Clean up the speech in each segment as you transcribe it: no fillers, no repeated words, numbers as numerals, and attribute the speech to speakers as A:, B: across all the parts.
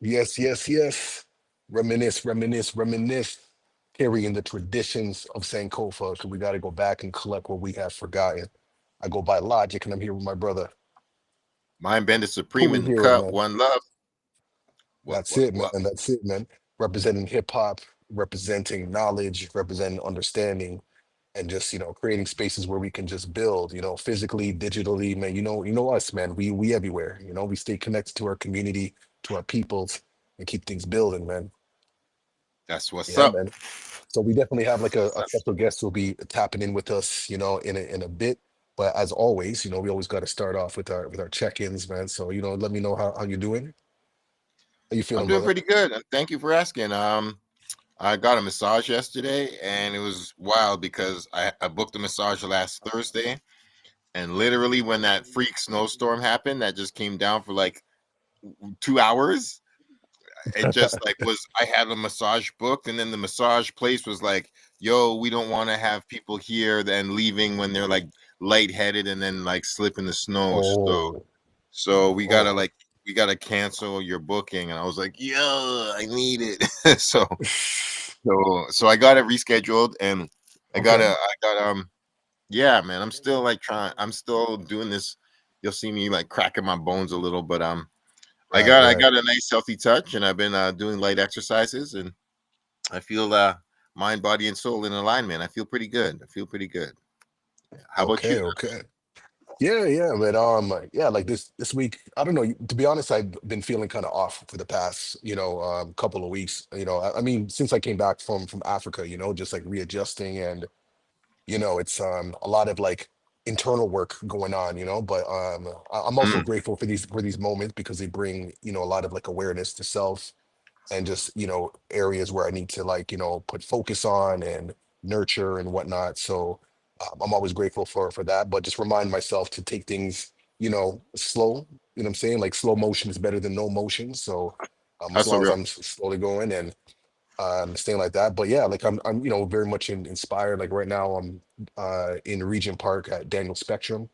A: Yes, yes, yes. Reminisce, reminisce, reminisce. Carrying the traditions of Sankofa, because we got to go back and collect what we have forgotten. I go by Logic, and I'm here with my brother.
B: Mind Bender Supreme
A: Fully
B: in the
A: here,
B: cut.
A: man.
B: One love. What,
A: That's
B: what,
A: it, man.
B: what?
A: That's it, man. Representing hip hop, representing knowledge, representing understanding, and just creating spaces where we can just build. Physically, digitally, man. You know us, man. We everywhere. We stay connected to our community, to our peoples, and keep things building, man.
B: That's what's
A: Yeah,
B: up.
A: man. So we definitely have like a
B: That's,
A: special guest who'll be tapping in with us, in a bit. But as always, we always got to start off with our check-ins, man. So let me know how you're doing. How you
B: I'm
A: feeling,
B: doing
A: brother?
B: pretty good. And thank you for asking. I got a massage yesterday, and it was wild because I booked a massage last Thursday, and literally when that freak snowstorm happened, that just came down for like 2 hours. It just like was I had a massage booked, and then the massage place was like, "Yo, we don't want to have people here then leaving when they're like lightheaded and then like slip in the snow."
A: Oh,
B: So we gotta
A: oh.
B: like we gotta cancel your booking, and I was like, "Yo, I need it." so I got it rescheduled, and
A: Okay.
B: I got yeah, man, I'm still like trying. I'm still doing this. You'll see me like cracking my bones a little, but
A: Right,
B: I
A: right.
B: got a nice healthy touch, and I've been doing light exercises, and I feel mind, body, and soul in alignment. I feel pretty good. I feel pretty good. How about you?
A: Okay, okay. Yeah, yeah, but yeah, like this week, I don't know. To be honest, I've been feeling kind of off for the past, couple of weeks. I mean, since I came back from Africa, just like readjusting, and it's a lot of like internal work going on, but I'm also
B: Mm,
A: grateful for these moments because they bring, a lot of like awareness to self, and just areas where I need to like put focus on and nurture and whatnot. So I'm always grateful for that, but just remind myself to take things slow. You know what I'm saying? Like slow motion is better than no motion. So as
B: that's a
A: long as
B: real.
A: I'm slowly going and staying like that. But yeah, like I'm very much inspired. Like right now I'm in Regent Park at Daniel Spectrum.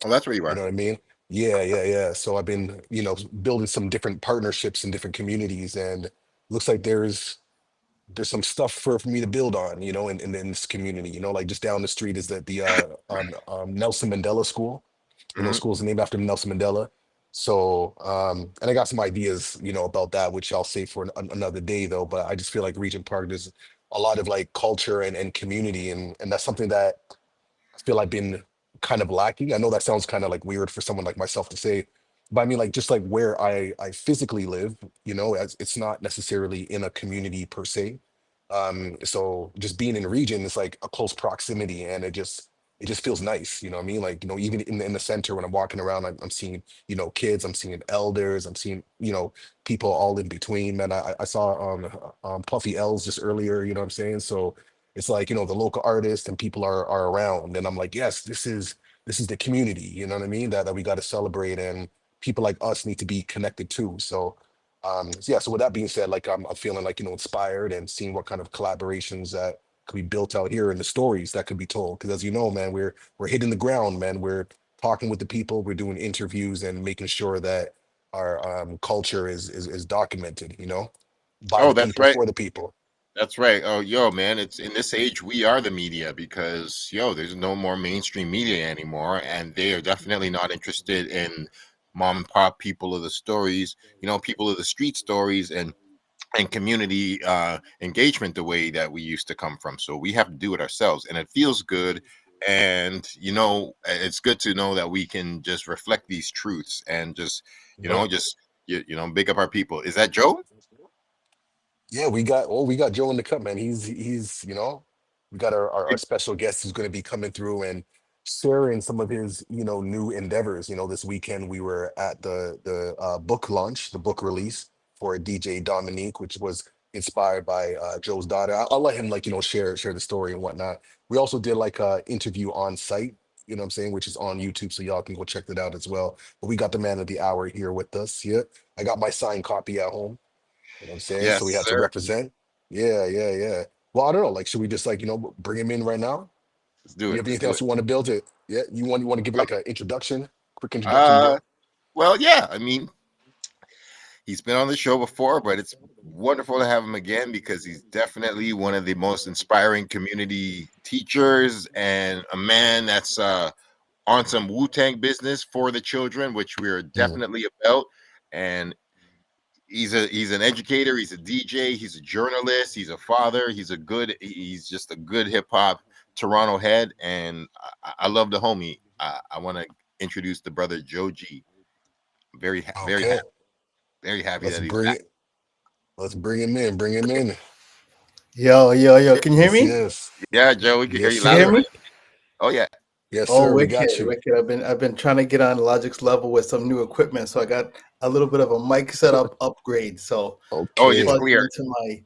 B: Oh, that's where you
A: You
B: are.
A: know what I mean? Yeah, yeah, yeah. So I've been, building some different partnerships in different communities, and looks like there's some stuff for me to build on, in this community. Like just down the street is the Nelson Mandela School.
B: Hmm.
A: School's named after Nelson Mandela. So and I got some ideas, about that, which I'll save for another day though. But I just feel like Regent Park, there's a lot of like culture and community, and that's something that I feel I've been kind of lacking. I know that sounds kind of like weird for someone like myself to say, but I mean, like just like where I physically live, as it's not necessarily in a community per se. So just being in a region is like a close proximity, and it just feels nice. You know what I mean? Like even in the center when I'm walking around, I'm seeing kids, I'm seeing elders, I'm seeing people all in between. Man, I saw Puffy L's just earlier. You know what I'm saying? So it's like the local artists and people are around, and I'm like, yes, this is the community, what I mean, that we got to celebrate, and people like us need to be connected too. So yeah, so with that being said, like I'm feeling like inspired and seeing what kind of collaborations that could be built out here and the stories that could be told, because as you know, man, we're hitting the ground, man. We're talking with the people, we're doing interviews and making sure that our culture is documented, by
B: Oh,
A: the
B: that's
A: people
B: right.
A: for the people.
B: That's right. Oh, yo, man, it's in this age we are the media because yo, there's no more mainstream media anymore, and they are definitely not interested in mom and pop people of the stories, people of the street stories and community engagement the way that we used to come from. So we have to do it ourselves, and it feels good. And it's good to know that we can just reflect these truths and just just big up our people. Is that Joe?
A: Yeah, we got Joe in the cup, man. He's we got our special guest who's going to be coming through and sharing some of his new endeavors. This weekend we were at the book launch, the book release for DJ Dominique, which was inspired by Joe's daughter. I'll let him like share the story and whatnot. We also did like a interview on site. What I'm saying, which is on YouTube, so y'all can go check that out as well. But we got the man of the hour here with us. Yeah, I got my signed copy at home. You know what I'm saying?
B: Yes,
A: So we had to
B: sir.
A: represent. Yeah, yeah, yeah. Well, I don't know. Like, should we just like, bring him in right now?
B: Let's do
A: You
B: it.
A: have
B: Let's
A: anything
B: do
A: else
B: it.
A: you want to build it? Yeah, you want to give
B: Well,
A: like an introduction, quick introduction,
B: Uh,
A: Joe?
B: well, yeah. I mean, He's been on the show before, but it's wonderful to have him again because he's definitely one of the most inspiring community teachers and a man that's on some Wu Tang business for the children, which we're
A: Mm.
B: definitely about. And he's an educator, he's a DJ, he's a journalist, he's a father, he's just a good hip hop Toronto head, and I love the homie. I want to introduce the brother Joe G. Very
A: Okay,
B: happy, very happy
A: let's
B: that he's
A: bring
B: back.
A: it. Let's bring him in. Bring him in.
C: Yo, yo, yo, can you hear
A: Yes,
C: me?
A: yes,
B: Yeah, Joe, we can hear
A: yes,
B: you
C: You can
B: loud
C: hear
B: and
A: sir.
C: me?
B: clear. Oh yeah.
A: Yes,
C: Oh,
A: sir. We
C: wicked,
A: got you.
C: wicked. I've been trying to get on Logic's level with some new equipment, so I got a little bit of a mic setup upgrade. So
B: Oh,
C: just
B: it's
A: Okay,
C: plugged
B: clear.
C: into my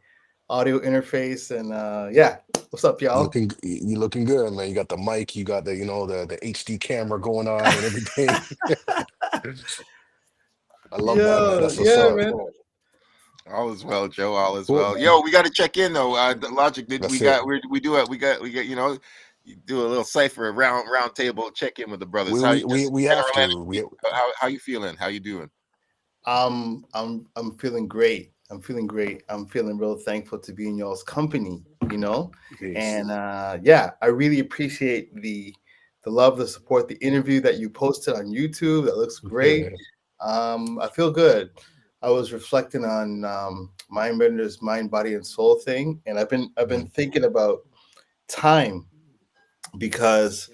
C: audio interface, and yeah. What's up, y'all?
A: you looking good, man. You got the mic. You got the the HD camera going on and everything. I love that, man.
C: Yo,
A: That's what's
C: yeah,
A: up.
C: man.
B: All is well, Joe. All is
A: Cool,
B: well.
A: man.
B: Yo, we got to check in though. The Logic, did we
A: That's it.
B: got we do it? We got you do a little cipher round table check in with the brothers.
A: We
B: How
A: we
B: you
A: we
B: just
A: we
B: general
A: have to.
B: energy? How you feeling? How you doing?
C: I'm feeling great. I'm feeling great. I'm feeling real thankful to be in y'all's company, you know?
A: Peace.
C: And yeah, I really appreciate the love, the support, the interview that you posted on YouTube. That looks great. I feel good. I was reflecting on Mindbender's mind, body, and soul thing, and I've been
A: Mhm.
C: thinking about time because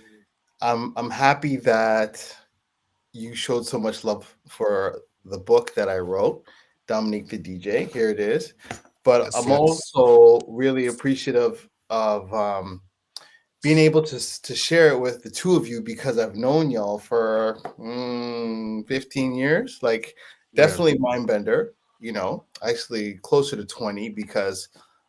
C: I'm happy that you showed so much love for the book that I wrote, Dominique the DJ. Here it is. But
A: Yes,
C: I'm
A: yes.
C: also really appreciative of being able to share it with the two of you because I've known y'all for 15 years. Like,
A: Yeah.
C: definitely Mindbender, actually closer to 20 because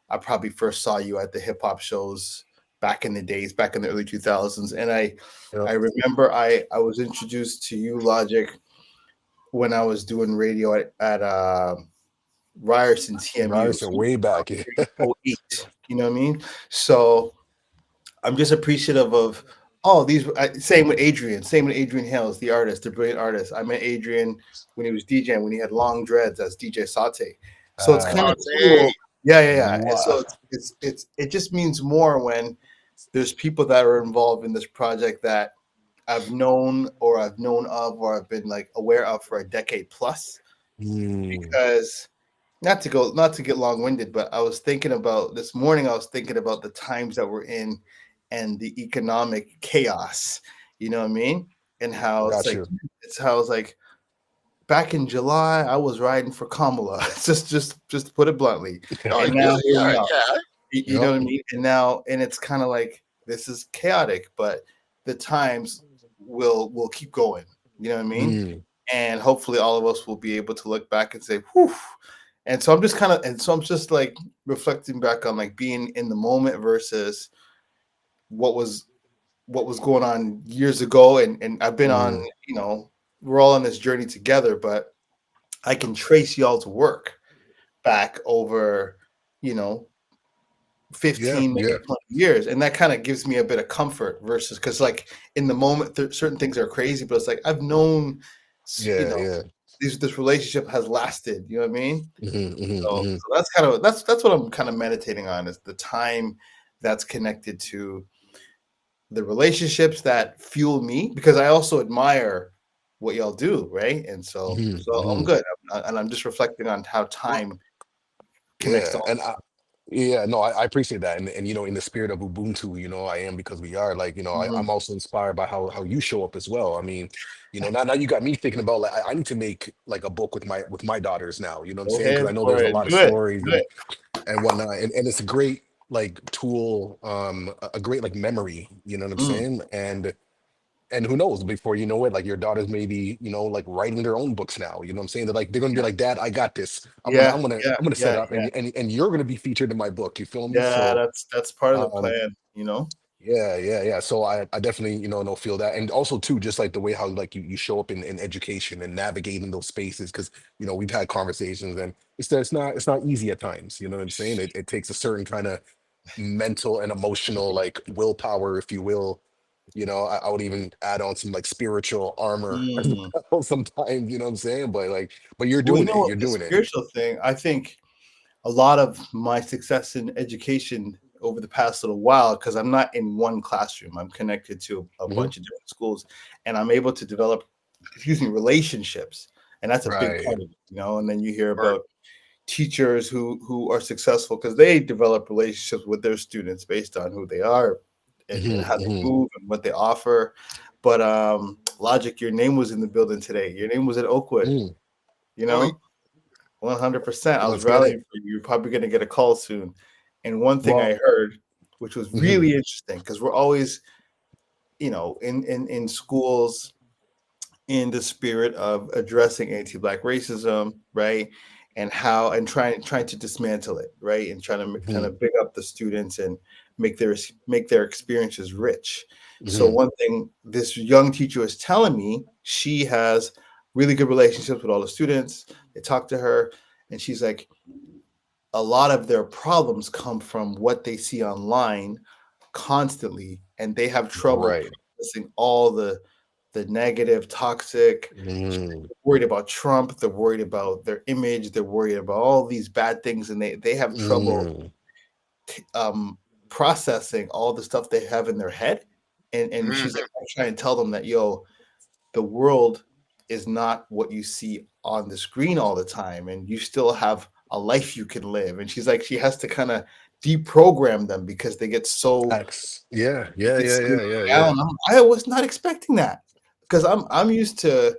C: I probably first saw you at the hip hop shows back in the days, back in the early 2000s. And I
A: Yep.
C: remember I was introduced to you, Logic, when I was doing radio at Ryerson TMU.
A: Ryerson,
C: So
A: way back.
C: oh 08, you know what I mean? So I'm just appreciative of all these. Same with Adrian. Same with Adrian Hales, the artist, the brilliant artist. I met Adrian when he was DJing, when he had long dreads as DJ Saute. So it's kind of
B: Saute.
C: cool. Yeah, yeah, yeah. And
A: Wow.
C: so it just means more when there's people that are involved in this project that I've known or I've known of or I've been like aware of for a decade plus.
A: Mm.
C: Because not to get long-winded, but I was thinking about this morning, I was thinking about the times that we're in and the economic chaos, you know what I mean? And how
A: Got you.
C: it's how it's like back in July, I was riding for Kamala, just to put it bluntly.
B: Oh
C: And
B: yeah,
C: now here we
B: yeah,
C: are.
B: yeah.
C: You know
A: Yep.
C: what I mean? And it's kind of like this is chaotic, but the times will keep going. You know what I mean?
A: Mm.
C: And hopefully all of us will be able to look back and say, whew. And so I'm just like reflecting back on like being in the moment versus what was what was going on years ago. And I've been on,
A: Mm.
C: we're all on this journey together, but I can trace y'all's work back over, you know,
A: Yeah,
C: 15, maybe
A: yeah,
C: 20 years. And that kind of gives me a bit of comfort versus because like in the moment, certain things are crazy, but it's like I've known, you
A: yeah,
C: know,
A: yeah.
C: this relationship has lasted. You know what I mean?
A: Hmm, hmm,
C: So,
A: hmm.
C: so that's what I'm kind of meditating on is the time that's connected to the relationships that fuel me because I also admire what y'all do, right? And so
A: Hmm,
C: so I'm
A: hmm.
C: good, and I'm just reflecting on how time connects
A: Yeah,
C: all.
A: and yeah, no, I appreciate that, and in the spirit of Ubuntu, I am because we are like,
C: Mhm.
A: I'm also inspired by how you show up as well. I mean, now you got me thinking about like I need to make like a book with my daughters now. You know what I'm
C: Go
A: saying? Because
C: ahead
A: I know
C: for
A: there's a
C: it.
A: lot of
C: Do it.
A: stories
C: Do it.
A: and whatnot, and it's a great like tool, a great like memory. You know what I'm
C: Mm,
A: saying? And who knows, before you know it, like your daughters maybe, like writing their own books now. You know what I'm saying? They're gonna be
C: yeah.
A: like, Dad, I got this. I'm gonna
C: Yeah.
A: I'm gonna
C: Yeah.
A: I'm gonna set
C: Yeah.
A: up
C: Yeah.
A: and you're gonna be featured in my book. You feel me?
C: Yeah.
A: So
C: That's part of the
A: um
C: plan. You know.
A: yeah, yeah, yeah. So I definitely, no feel that. And also too, just like the way how like you show up in education and navigating those spaces, because we've had conversations and it's not easy at times. You know what I'm saying? It takes a certain kind of mental and emotional like willpower, if you will, You know, I would even add on some like spiritual armor as
C: Mm.
A: well sometimes, you know what I'm saying? But like, but you're
C: Well, you
A: doing
C: know
A: it.
C: what,
A: You're
C: the
A: doing it.
C: spiritual thing, I think a lot of my success in education over the past little while, because I'm not in one classroom, I'm connected to a
A: Hmm.
C: bunch of different schools, and I'm able to develop, excuse me, relationships. And that's a big
A: Right.
C: part of it, you know. And then you hear
B: Or
C: about teachers who are successful because they develop relationships with their students based on who they are and
A: Hmm.
C: how they
A: Hmm.
C: move and what they offer. But Logic, your name was in the building today. Your name was at Oakwood,
A: Mm.
C: you
B: really,
C: know? 100%. I was
A: Let's get
C: rallying
A: it.
C: for you. You're probably going to get a call soon. And one thing I
A: Well,
C: heard, which was
A: mhm,
C: really interesting, because we're always, you know, in schools in the spirit of addressing anti-black racism, right? And how and trying to dismantle it, right? And trying to kind
A: mhm,
C: of big up the students and make their experiences rich. So
A: mhm.
C: one thing this young teacher was telling me, she has really good relationships with all the students. They talk to her, and she's like, a lot of their problems come from what they see online constantly, and they have trouble
A: Right.
C: processing all the negative, toxic.
A: Mm,
C: They're worried about Trump. They're worried about their image. They're worried about all these bad things, and they have trouble
A: mm.
C: um, processing all the stuff they have in their head. And she's like,
B: mhm.
C: I try and tell them that, yo, the world is not what you see on the screen all the time, and you still have a life you can live. And she's like, she has to kind of deprogram them because
A: Facts. Yeah,
C: they
A: yeah,
C: get
A: yeah,
C: so
A: yeah, yeah, yeah.
C: down. I was not expecting that because I'm used to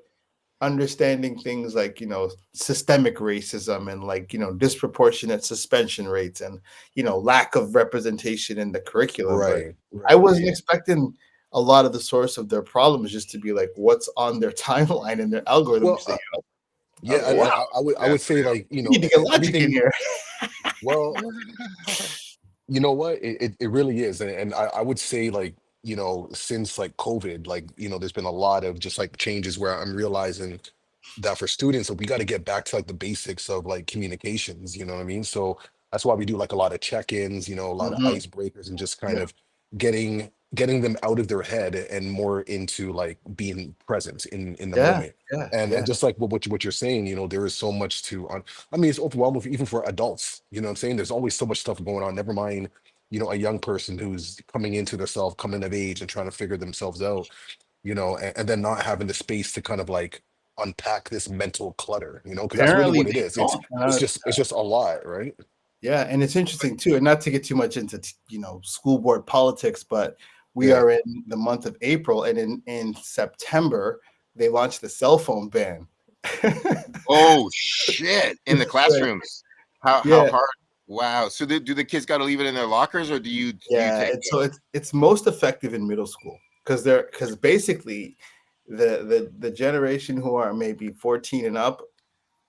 C: understanding things like, you know, systemic racism and, like, you know, disproportionate suspension rates and, you know, lack of representation in the curriculum. But
A: Right,
C: I wasn't
A: right.
C: expecting a lot of the source of their problems just to be like what's on their timeline and their algorithm.
A: Well,
C: Which they, I was
A: yeah,
C: like, wow,
A: I would
B: That's
A: say like, you
C: we
A: know,
C: need to get Logic in
A: everything.
C: here.
A: Well,
B: real.
A: you know what? It really is. And I would say like, you know, since like COVID, like, you know, there's been a lot of just like changes where I'm realizing that for students, we got to get back to like the basics of like communications, you know what I mean? So that's why we do like a lot of check-ins, you know, a lot of
C: Mhm.
A: icebreakers and just kind
C: Yeah,
A: of getting them out of their head and more into like being present in the
C: yeah,
A: moment.
C: yeah,
A: And
C: yeah.
A: just like what you're saying, you know, there is so much to on. I mean, it's overwhelming even for adults. You know what I'm saying? There's always so much stuff going on. Never mind, you know, a young person who's coming into themselves, coming of age, and trying to figure themselves out. You know, and then not having the space to kind of like unpack this mental clutter. You know, because that's really
C: Apparently
A: what it
C: they
A: is.
C: don't.
A: It's just a lot, right?
C: Yeah, and it's interesting too, and not to get too much into you know, school board politics, but we
A: Yeah.
C: are in the month of April, and in September they launched the cell phone ban.
B: Oh shit! In the
C: Right.
B: classrooms, how
C: Yeah,
B: hard? Wow. So do the kids got to leave it in their lockers, or do you
C: yeah.
B: take
C: And
B: it?
C: so it's most effective in middle school because basically the generation who are maybe 14 and up,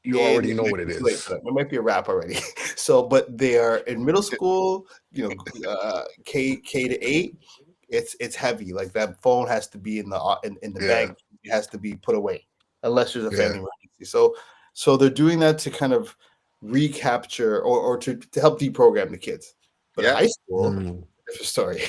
A: You
C: it
A: already know
C: might
A: what it
C: be too late for
A: is.
C: them. It might be a wrap already. So, but they are in middle school, you know, K to 8. It's heavy. Like that phone has to be in the
A: Yeah.
C: bag. It has to be put away unless there's a family
A: Yeah.
C: emergency. So they're doing that to kind of recapture or to help deprogram the kids. But
B: Yeah.
C: high school,
A: Mm,
C: different story.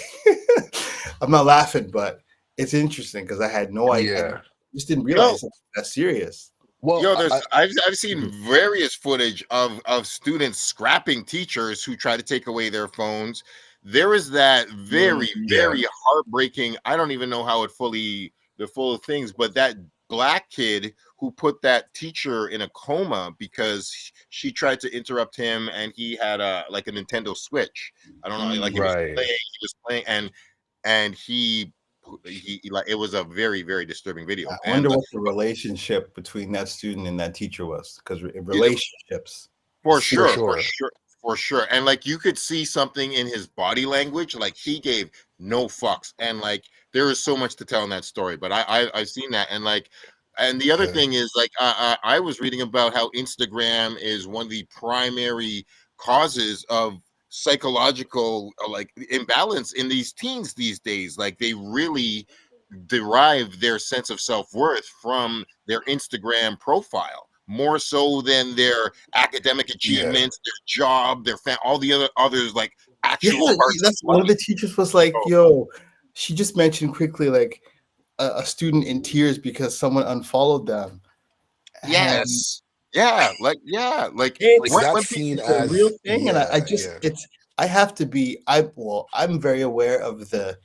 C: I'm not laughing, but it's interesting because I had no I
A: yeah.
C: just didn't
B: Yo,
C: realize it's that serious.
A: Well,
B: yo, I've seen
A: mhm.
B: various footage of students scrapping teachers who try to take away their phones. There is that very
A: Yeah.
B: very heartbreaking. I don't even know how it fully the full things, but that black kid who put that teacher in a coma because she tried to interrupt him and he had a like a Nintendo Switch. I don't know, like
A: Right.
B: he was playing and he like it was a very very disturbing
C: I
B: video and
C: wonder
B: like
C: what the relationship between that student and that teacher was, because
B: it,
C: relationships
B: for
A: For
B: sure,
C: serious.
B: for
A: sure.
B: sure, for sure. And like you could see something in his body language, like he gave no fucks. And like there is so much to tell in that story. But I've seen that, and like, and the other
A: Yeah.
B: thing is like I was reading about how Instagram is one of the primary causes of psychological like imbalance in these teens these days. Like they really derive their sense of self-worth from their Instagram profile more so than their academic
A: Yeah.
B: achievements, their job, all the others like
C: Yeah,
B: actual parts
C: that's
B: of
C: one of
B: life.
C: the teachers was like,
B: So,
C: "Yo." she just mentioned quickly like a student in tears because someone unfollowed them, and
B: Yes. Yeah, like
A: Like
C: it's
B: when
A: that's
B: people
A: seen
C: it's a real
A: as,
C: thing, and I
A: yeah,
C: just
A: yeah.
C: it's I have to be I'm very aware of the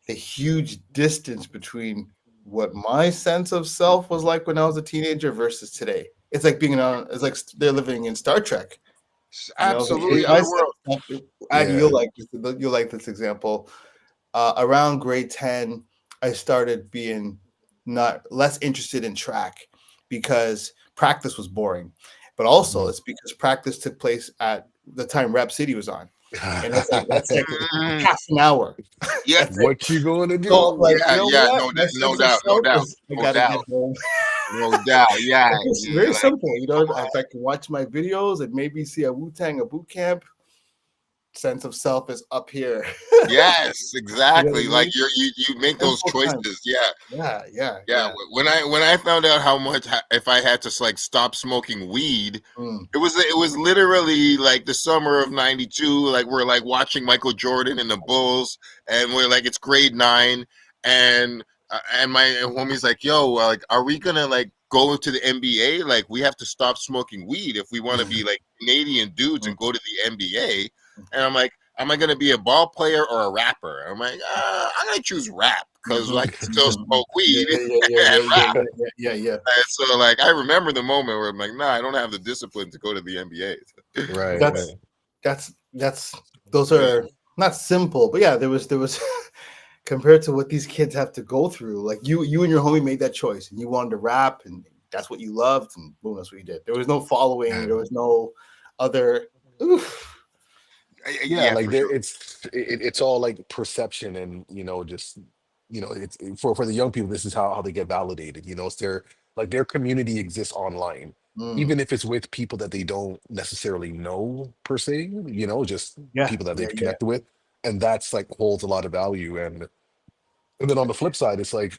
C: huge distance between what my sense of self was like when I was a teenager versus today. It's like being on. It's like they're living in Star Trek. You know,
B: absolutely
C: with my
B: other
C: sense
B: world.
C: of self, and
A: Yeah.
C: you'll like this example. Around grade 10, I started being not less interested in track because practice was boring, but also
A: Mhm.
C: it's because practice took place at the time Rap City was on, and that's like
B: Mm,
C: half an hour.
B: yeah,
C: That's it.
A: What you gonna
C: So,
A: do?
C: like, you
B: yeah,
C: know
B: yeah.
C: what?
B: No,
C: My
B: no
C: sense of
B: doubt, no
C: self
B: doubt,
C: is I
B: no
C: gotta
B: doubt,
C: get home.
B: no doubt. Yeah,
C: It's
B: yeah,
C: very
B: like
C: simple, you know. If I can watch my videos and maybe see a Wu Tang, a boot camp, sense of self is up here.
B: yes,
C: You know what
B: exactly.
C: I
B: Like
C: mean?
B: you make those
C: Simple time.
B: choices. Yeah,
C: Yeah, yeah,
B: yeah.
C: yeah.
B: When I found out how much if I had to like stop smoking weed,
C: Mm.
B: it was literally like the summer of '92. Like we're like watching Michael Jordan and the Bulls, and we're like it's grade 9, and my homie's like, "Yo, like, are we gonna like go to the NBA? Like, we have to stop smoking weed if we want to be like Canadian dudes and
C: Mm.
B: go to the NBA." And I'm like, "Am I gonna be a ball player or a rapper?" I'm like, "I'm gonna choose rap because I
C: Mhm,
B: can still
C: mhm.
B: smoke
C: Yeah,
B: weed
C: yeah, yeah, yeah,
B: and
C: yeah,
B: rap."
C: yeah, yeah, yeah, yeah.
B: And so like I remember the moment where I'm like, nah, I don't have the discipline to go to the NBA.
A: Right,
C: That's
A: right.
C: that's those
B: Yeah.
C: are not simple, but yeah, there was compared to what these kids have to go through. Like you and your homie made that choice, and you wanted to rap, and that's what you loved, and boom, that's what you did. There was no following.
A: Yeah.
C: There was no other. Oof.
A: Yeah,
B: Yeah,
A: like
B: for
A: there
B: sure.
A: it's all like perception, and just it's for the young people, this is how they get validated. It's their, like, their community exists online,
C: Mm.
A: even if it's with people that they don't necessarily know per se, just
C: Yeah,
A: people that
C: yeah,
A: they've
C: yeah.
A: connected with, and that's like holds a lot of value. And then on the flip side, it's like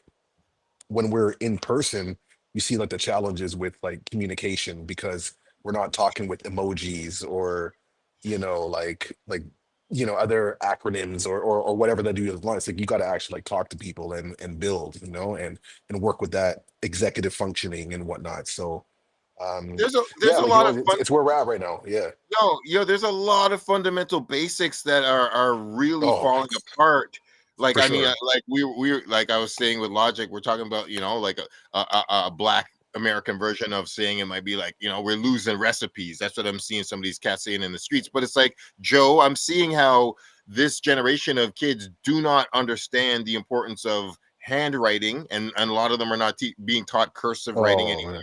A: when we're in person, you see like the challenges with like communication, because we're not talking with emojis, or other acronyms, or whatever they do online. It's like you got to actually like talk to people and build, and work with that executive functioning and whatnot. So
B: There's
A: yeah,
B: a
A: like
B: lot of
A: it's where we're at right now. Yeah.
B: there's a lot of fundamental basics that are really
A: Oh,
B: falling apart. Like
A: for
B: I mean,
A: sure.
B: like we like I was saying with Logic, we're talking about like a black American version of saying it might be like we're losing recipes. That's what I'm seeing some of these cats saying in the streets. But it's like Joe, I'm seeing how this generation of kids do not understand the importance of handwriting, and a lot of them are not being taught cursive writing
A: Oh
B: anymore,
A: man.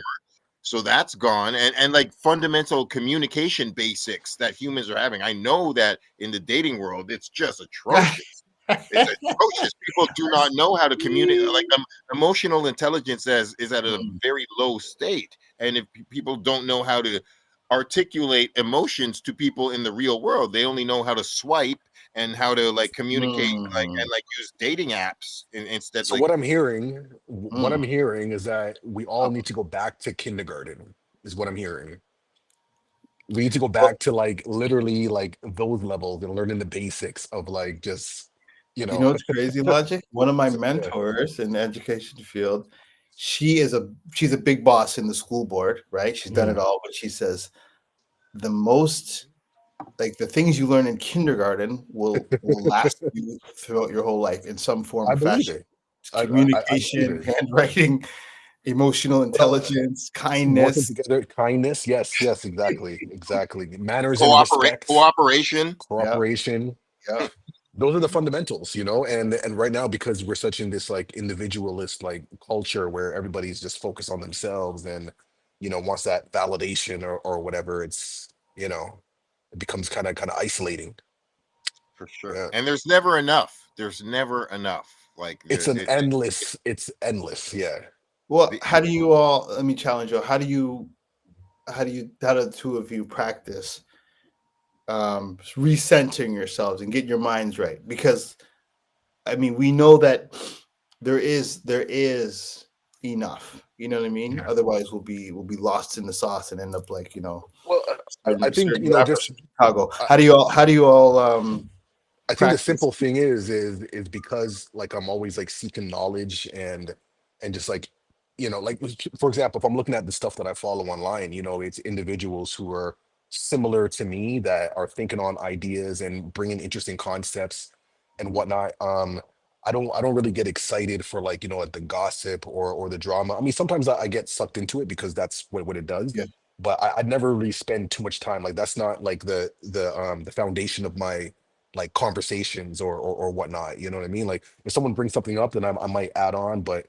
B: so that's gone. And like fundamental communication basics that humans are having. I know that in the dating world it's just atrocious. It's atrocious. People do not know how to communicate. Like emotional intelligence is at a
C: Mm.
B: very low state, and if people don't know how to articulate emotions to people in the real world, they only know how to swipe and how to like communicate, like,
C: Mm.
B: and like use dating apps instead.
A: So
B: Like
A: what
C: Mm.
A: I'm hearing is that we all
C: Um,
A: need to go back to kindergarten, is what I'm hearing. We need to go
C: well,
A: back to like literally like those levels and learning the basics of like just, you
C: you
A: know,
C: know what's crazy, Logic? One of my
A: yeah.
C: mentors in the education field, she's a big boss in the school board, right? She's done it
A: Mhm.
C: all, but she says the most like the things you learn in kindergarten will last you throughout your whole life in some form
A: I
C: or
A: believe
C: fashion.
A: it.
C: It's
A: I believe
C: communication,
A: it.
C: handwriting, emotional
A: Uh,
C: intelligence,
A: Working
C: kindness.
A: together, kindness. Yes, yes, exactly. Exactly. Manners and
B: cooperate
A: respect,
B: cooperation.
C: Yeah,
A: cooperation.
C: yeah.
A: Those are the fundamentals, and right now, because we're such in this like individualist like culture where everybody's just focused on themselves, and wants that validation, or whatever, it becomes kind of isolating.
B: For sure.
A: Yeah.
B: And there's never enough. There's never enough. Like
A: It's
B: the
A: an endless, it's endless. Yeah.
C: Well,
B: the
C: how do you all? Let me challenge you. How do the two of you practice recentering yourselves and getting your minds right? Because I mean, we know that there is enough. You know what I mean?
A: Yeah.
C: Otherwise, we'll be lost in the sauce and end up like
A: Well, I think
C: certain rappers
A: just
C: from Chicago.
A: uh,
C: How do you all
A: I think the
C: practice.
A: simple thing is because like I'm always like seeking knowledge and just like like for example, if I'm looking at the stuff that I follow online, it's individuals who are similar to me that are thinking on ideas and bringing interesting concepts and whatnot. I don't really get excited for like the gossip or the drama. I mean, sometimes I get sucked into it because that's what it does.
C: Yeah,
A: But I'd never really spend too much time. Like that's not like the foundation of my like conversations or whatnot. You know what I mean? Like if someone brings something up, then I might add on. But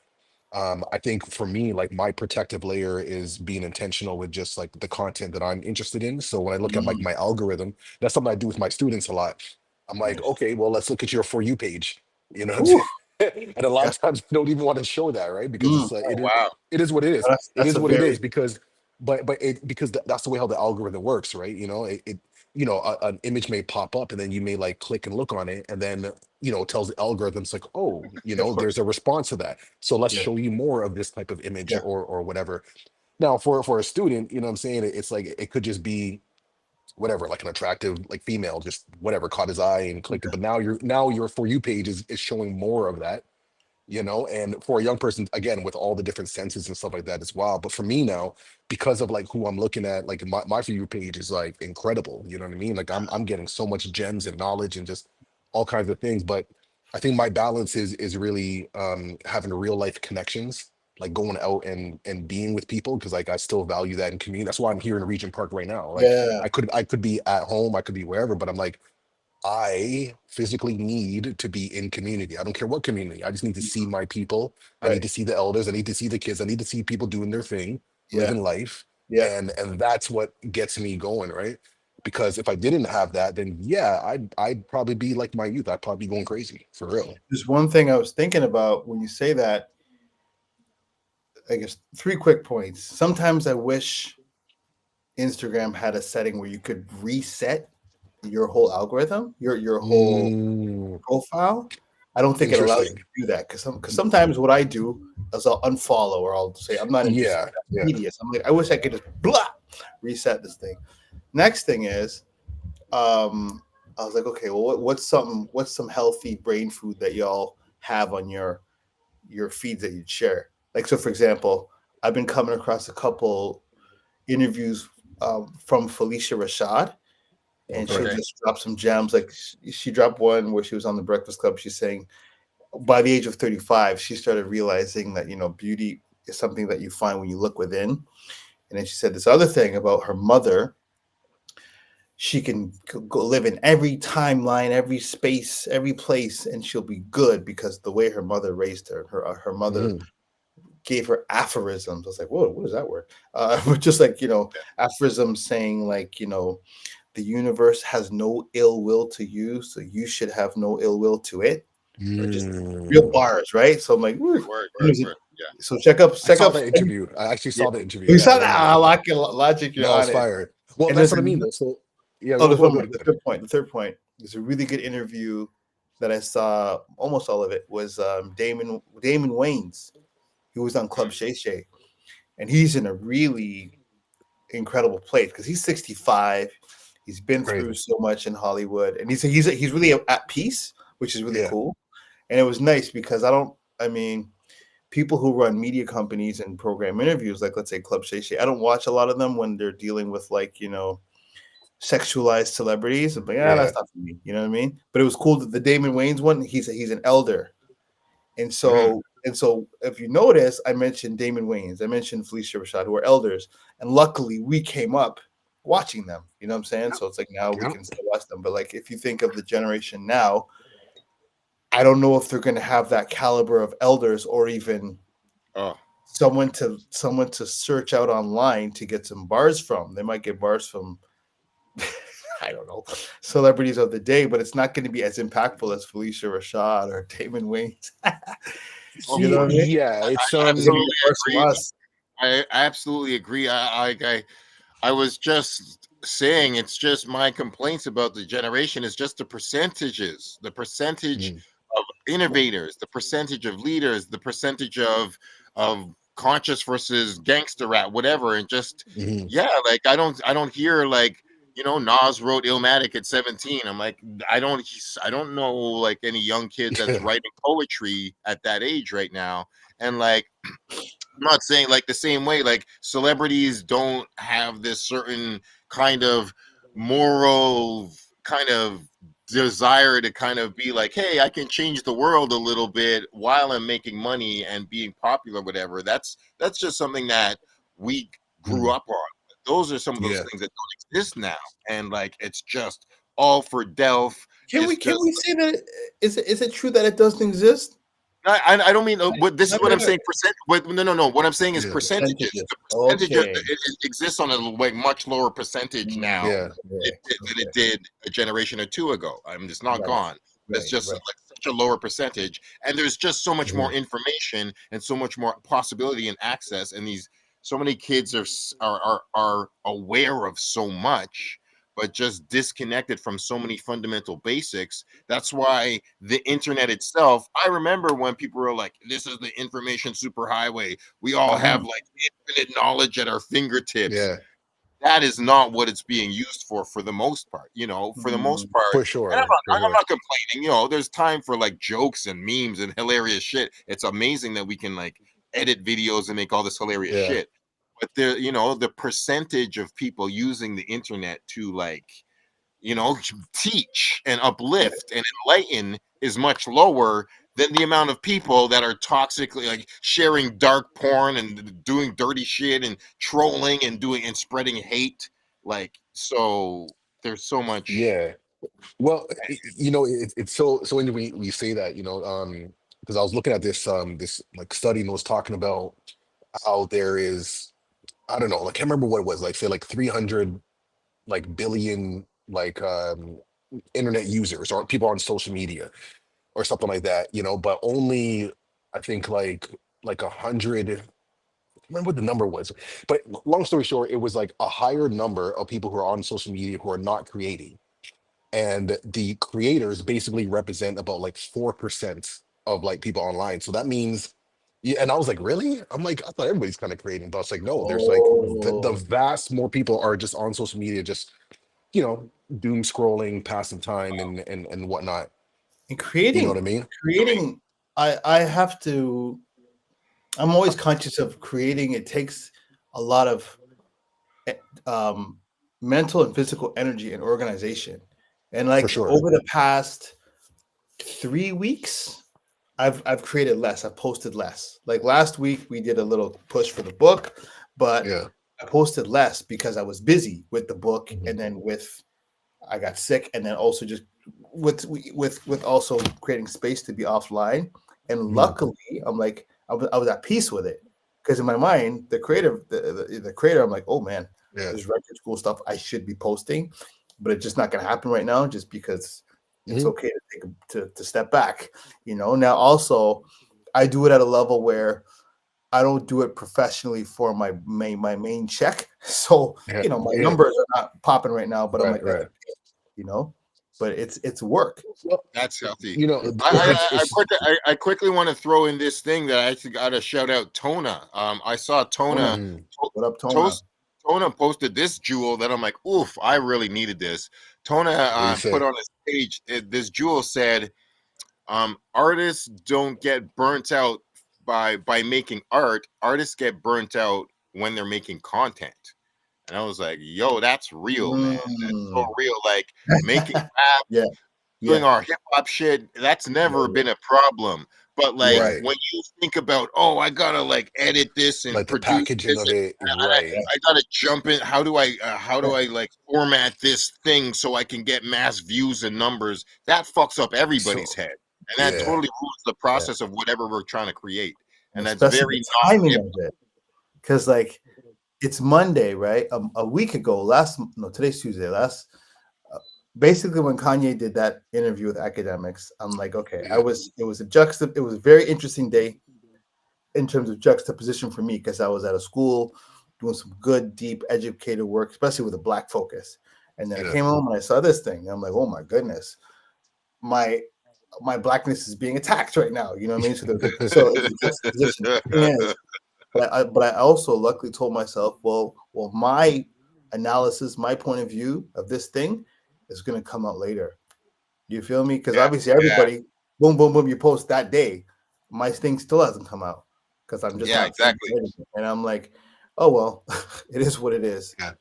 A: I think for me, like my protective layer is being intentional with just like the content that I'm interested in. So when I look at like
C: mm,
A: my algorithm, that's something I do with my students a lot. I'm like,
C: nice.
A: okay, well, let's look at your For You page. You know what I'm
C: Whew,
A: saying? And a lot
C: yeah.
A: of times I don't even want to show that, right? Because
C: Mm,
A: it's like
B: Oh wow.
A: it is what it is. It
C: that's
A: is
C: a
A: what it is
C: very
A: because but it because that's the way how the algorithm works, right? An image may pop up and then you may like click and look on it and then it tells the algorithms like, oh,
C: of
A: there's
C: course.
A: a response to that. So let's
C: Yeah,
A: show you more of this type of image
C: yeah,
A: or whatever. Now for a student, you know what I'm saying? It's like it could just be whatever, like an attractive like female, just whatever caught his eye and clicked it. But now your For You page is showing more of that, and for a young person, again, with all the different senses and stuff like that as well. But for me now, because of like who I'm looking at, like my For You page is like incredible. You know what I mean? Like I'm getting so much gems and knowledge and just all kinds of things. But I think my balance is really having real life connections, like going out and being with people, because like I still value that in community. That's why I'm here in Regent Park right now. Like
C: yeah.
A: I could be at home, I could be wherever, but I'm like, I physically need to be in community. I don't care what community. I just need to see my people. I need
C: Right.
A: to see the elders. I need to see the kids. I need to see people doing their thing,
C: Yeah,
A: living life.
C: yeah.
A: And that's what gets me going, right? Because if I didn't have that, then yeah, I'd probably be like my youth. I'd probably be going crazy for real.
C: There's one thing I was thinking about when you say that. I guess three quick points. Sometimes I wish Instagram had a setting where you could reset your whole algorithm, your whole
A: Mm,
C: profile. I don't think it allows
A: interesting.
C: you to do that because sometimes what I do is I'll unfollow or I'll say I'm not interested
A: Yeah,
C: in that
A: yeah.
C: media. So I'm like, I wish I could just blah reset this thing. Next thing is, I was like, okay, well, what's some healthy brain food that y'all have on your feeds that you'd share? Like, so for example, I've been coming across a couple interviews from Felicia Rashad, and she'll
A: Okay.
B: Okay.
C: just drop some gems. Like she dropped one where she was on the Breakfast Club. She's saying by the age of 35, she started realizing that beauty is something that you find when you look within. And then she said this other thing about her mother. She can go live in every timeline, every space, every place, and she'll be good because the way her mother raised her. Her mother
A: Mm,
C: gave her aphorisms. I was like, whoa, what is that word? Just like aphorisms saying like the universe has no ill will to you, so you should have no ill will to it, or just real
A: mm.
C: bars, right? So I'm like, woo.
B: Word. Yeah.
C: So check up,
A: I
C: check
A: saw
C: up.
A: that interview. I actually
C: Yeah,
A: saw the interview.
C: we
A: Yeah,
C: saw
A: it
C: that.
A: was nice.
C: Logic, you're
A: No, it's
C: on it.
A: fired. Well,
C: And
A: that's
C: there's
A: what I mean, though. So, yeah,
C: oh,
A: go, go, go ahead,
C: the
A: go ahead.
C: third point. The third point is a really good interview that I saw. Almost all of it was Damon Wayans. He was on Club
B: Mm,
C: Shay Shay, and he's in a really incredible place because he's 65. He's been through
A: Crazy.
C: so much in Hollywood, and he's really at peace, which is really
A: Yeah.
C: cool. And it was nice because I mean, people who run media companies and program interviews, like let's say Club Shay Shay, I don't watch a lot of them when they're dealing with like sexualized celebrities. I'm like,
A: Yeah.
C: that's not for me. You know what I mean? But it was cool that the Damon Wayans one, he's an elder. And
B: mhm.
C: so if you notice, I mentioned Damon Wayans, I mentioned Felicia Rashad, who are elders. And luckily we came up watching them. You know what I'm saying? So it's like now we
A: Yeah.
C: can still watch them. But like if you think of the generation now, I don't know if they're gonna have that caliber of elders or even
B: Oh,
C: someone to search out online to get some bars from. They might get bars from I don't know, celebrities of the day, but it's not going to be as impactful as Felicia Rashad or Damon Wayans.
B: oh,
C: You know what I mean?
A: Yeah. It's
B: I
C: They're going to
B: absolutely
C: get bars from
B: agree.
C: us.
B: I absolutely agree. I was just saying it's just my complaints about the generation is just the percentage
A: mm,
B: of innovators, the percentage of leaders, the percentage of conscious versus gangster rap, whatever, and just
A: mhm.
B: yeah, like I don't hear like Nas wrote Illmatic at 17. I'm like, I don't know like any young kid that's
A: Yeah.
B: writing poetry at that age right now. And like, I'm not saying like the same way, like celebrities don't have this certain kind of moral kind of desire to kind of be like, hey, I can change the world a little bit while I'm making money and being popular, whatever. That's just something that we grew
A: Mm.
B: up on. Those are some of those
A: Yeah.
B: things that don't exist now. And like it's just all for Delph.
C: Can we
B: It's
C: can
B: just
C: we say that? Is it true that it doesn't exist?
B: I don't mean what this is
C: No,
B: what
C: no,
B: I'm
C: no.
B: saying percent. But no. What I'm saying is
A: Yeah.
B: percentages.
C: Percentages.
B: The percentage
C: Okay.
B: it exists on a like much lower percentage now
A: Yeah.
C: Okay.
B: than it did a generation or two ago. I mean, it's not
C: Right.
B: gone. But it's
C: Right.
B: just
C: Right.
B: like such a lower percentage, and there's just so much more
A: Mhm.
B: information and so much more possibility and access. And these so many kids are aware of so much, but just disconnected from so many fundamental basics. That's why the internet itself, I remember when people were like, this is the information superhighway. We all have
C: Mhm.
B: like infinite knowledge at our fingertips.
A: Yeah.
B: That is not what it's being used for the most part, for the most
C: Mm.
B: part.
A: For
B: And
A: sure. For
B: I'm
A: sure.
B: not complaining, there's time for like jokes and memes and hilarious shit. It's amazing that we can like edit videos and make all this hilarious
A: Yeah.
B: shit. But the percentage of people using the internet to like teach and uplift and enlighten is much lower than the amount of people that are toxically like sharing dark porn and doing dirty shit and trolling and doing and spreading hate. Like, so there's so much.
A: Yeah. Well, it's so when we say that, because I was looking at this like study and was talking about how there is, I don't know, like I can't remember what it was, like say like 300 like billion like internet users or people on social media or something like that, but only I think like 100, I remember what the number was, but long story short, it was like a higher number of people who are on social media who are not creating, and the creators basically represent about like 4% of like people online. So that means, yeah, and I was like, really? I'm like, I thought everybody's kind of creating, but it's like, no, there's like the
C: Oh.
A: vast more people are just on social media, just doom scrolling, passing time, and whatnot.
C: And
A: You know what
C: creating,
A: I mean?
C: creating. I have to. I'm always conscious of creating. It takes a lot of eh, um, mental and physical energy and organization. And
A: For
C: like
A: sure.
C: over the past 3 weeks, I've created less. I've posted less. Like last week, we did a little push for the book, but
A: Yeah.
C: I posted less because I was busy with the book,
A: Mhm.
C: and then with I got sick, and then also just with also creating space to be offline. And
A: Mhm.
C: luckily, I'm like I was at peace with it because in my mind, the creator, I'm like, oh man,
A: Yeah.
C: there's record school stuff I should be posting, but it's just not going to happen right now, just because it's
A: Mhm.
C: okay to to step back. Now also, I do it at a level where I don't do it professionally for my main check. So,
A: Yeah.
C: my
A: Yeah.
C: numbers are not popping right now, but I'm
A: Right.
C: like, that's
A: Right.
C: okay, you know. But it's work.
A: Well,
B: That's healthy.
C: It's work.
B: I quickly want to throw in this thing that I actually got to shout out Tona. I saw Tona.
C: Tona.
A: mm,
C: What up, Tona?
B: Toast Tona posted this jewel that I'm like, oof, I really needed this. Tona
A: what do you
B: put
A: say?
B: on his page this jewel said, artists don't get burnt out by making art. Artists get burnt out when they're making content. And I was like, yo, that's real, man. That's so
C: Mm.
B: real. Like making rap,
C: Yeah,
B: doing
C: yeah,
B: our hip hop shit, that's never
C: yeah,
B: been a problem. But like
C: yeah,
A: Right.
B: when you think about, oh, I gotta like edit this and
A: Like the
B: produce
A: packaging
B: this,
A: of it, right?
C: yeah.
B: I gotta jump in. How do I like format this thing so I can get mass views and numbers? That fucks up everybody's
A: So
B: head, and that
A: yeah.
B: totally ruins the
C: Yeah.
B: process of whatever we're trying to create.
C: And
B: And that's
C: especially
B: very
C: the
B: not
C: timing
B: hip.
C: of it, because like it's Monday, right? A week ago, no, today's Tuesday. Uh, Basically when Kanye did that interview with academics, I'm like, okay,
A: Yeah.
C: it was it was a very interesting day in terms of juxtaposition for me because I was at a school doing some good, deep, educated work, especially with a black focus. And then I
A: Yeah.
C: came home and I saw this thing. And I'm like, oh my goodness, my my blackness is being attacked right now. You know what I mean? So it's a juxtaposition. The thing is, but I also luckily told myself, well, my analysis, my point of view of this thing is going to come out later. You feel me? Because
B: Yeah,
C: obviously
B: yeah,
C: everybody, boom, boom, boom, you post that day. My thing still hasn't come out because I'm just
B: yeah,
C: not finished
B: exactly.
C: editing it. And I'm like, oh well, it is what it is.
A: Yeah.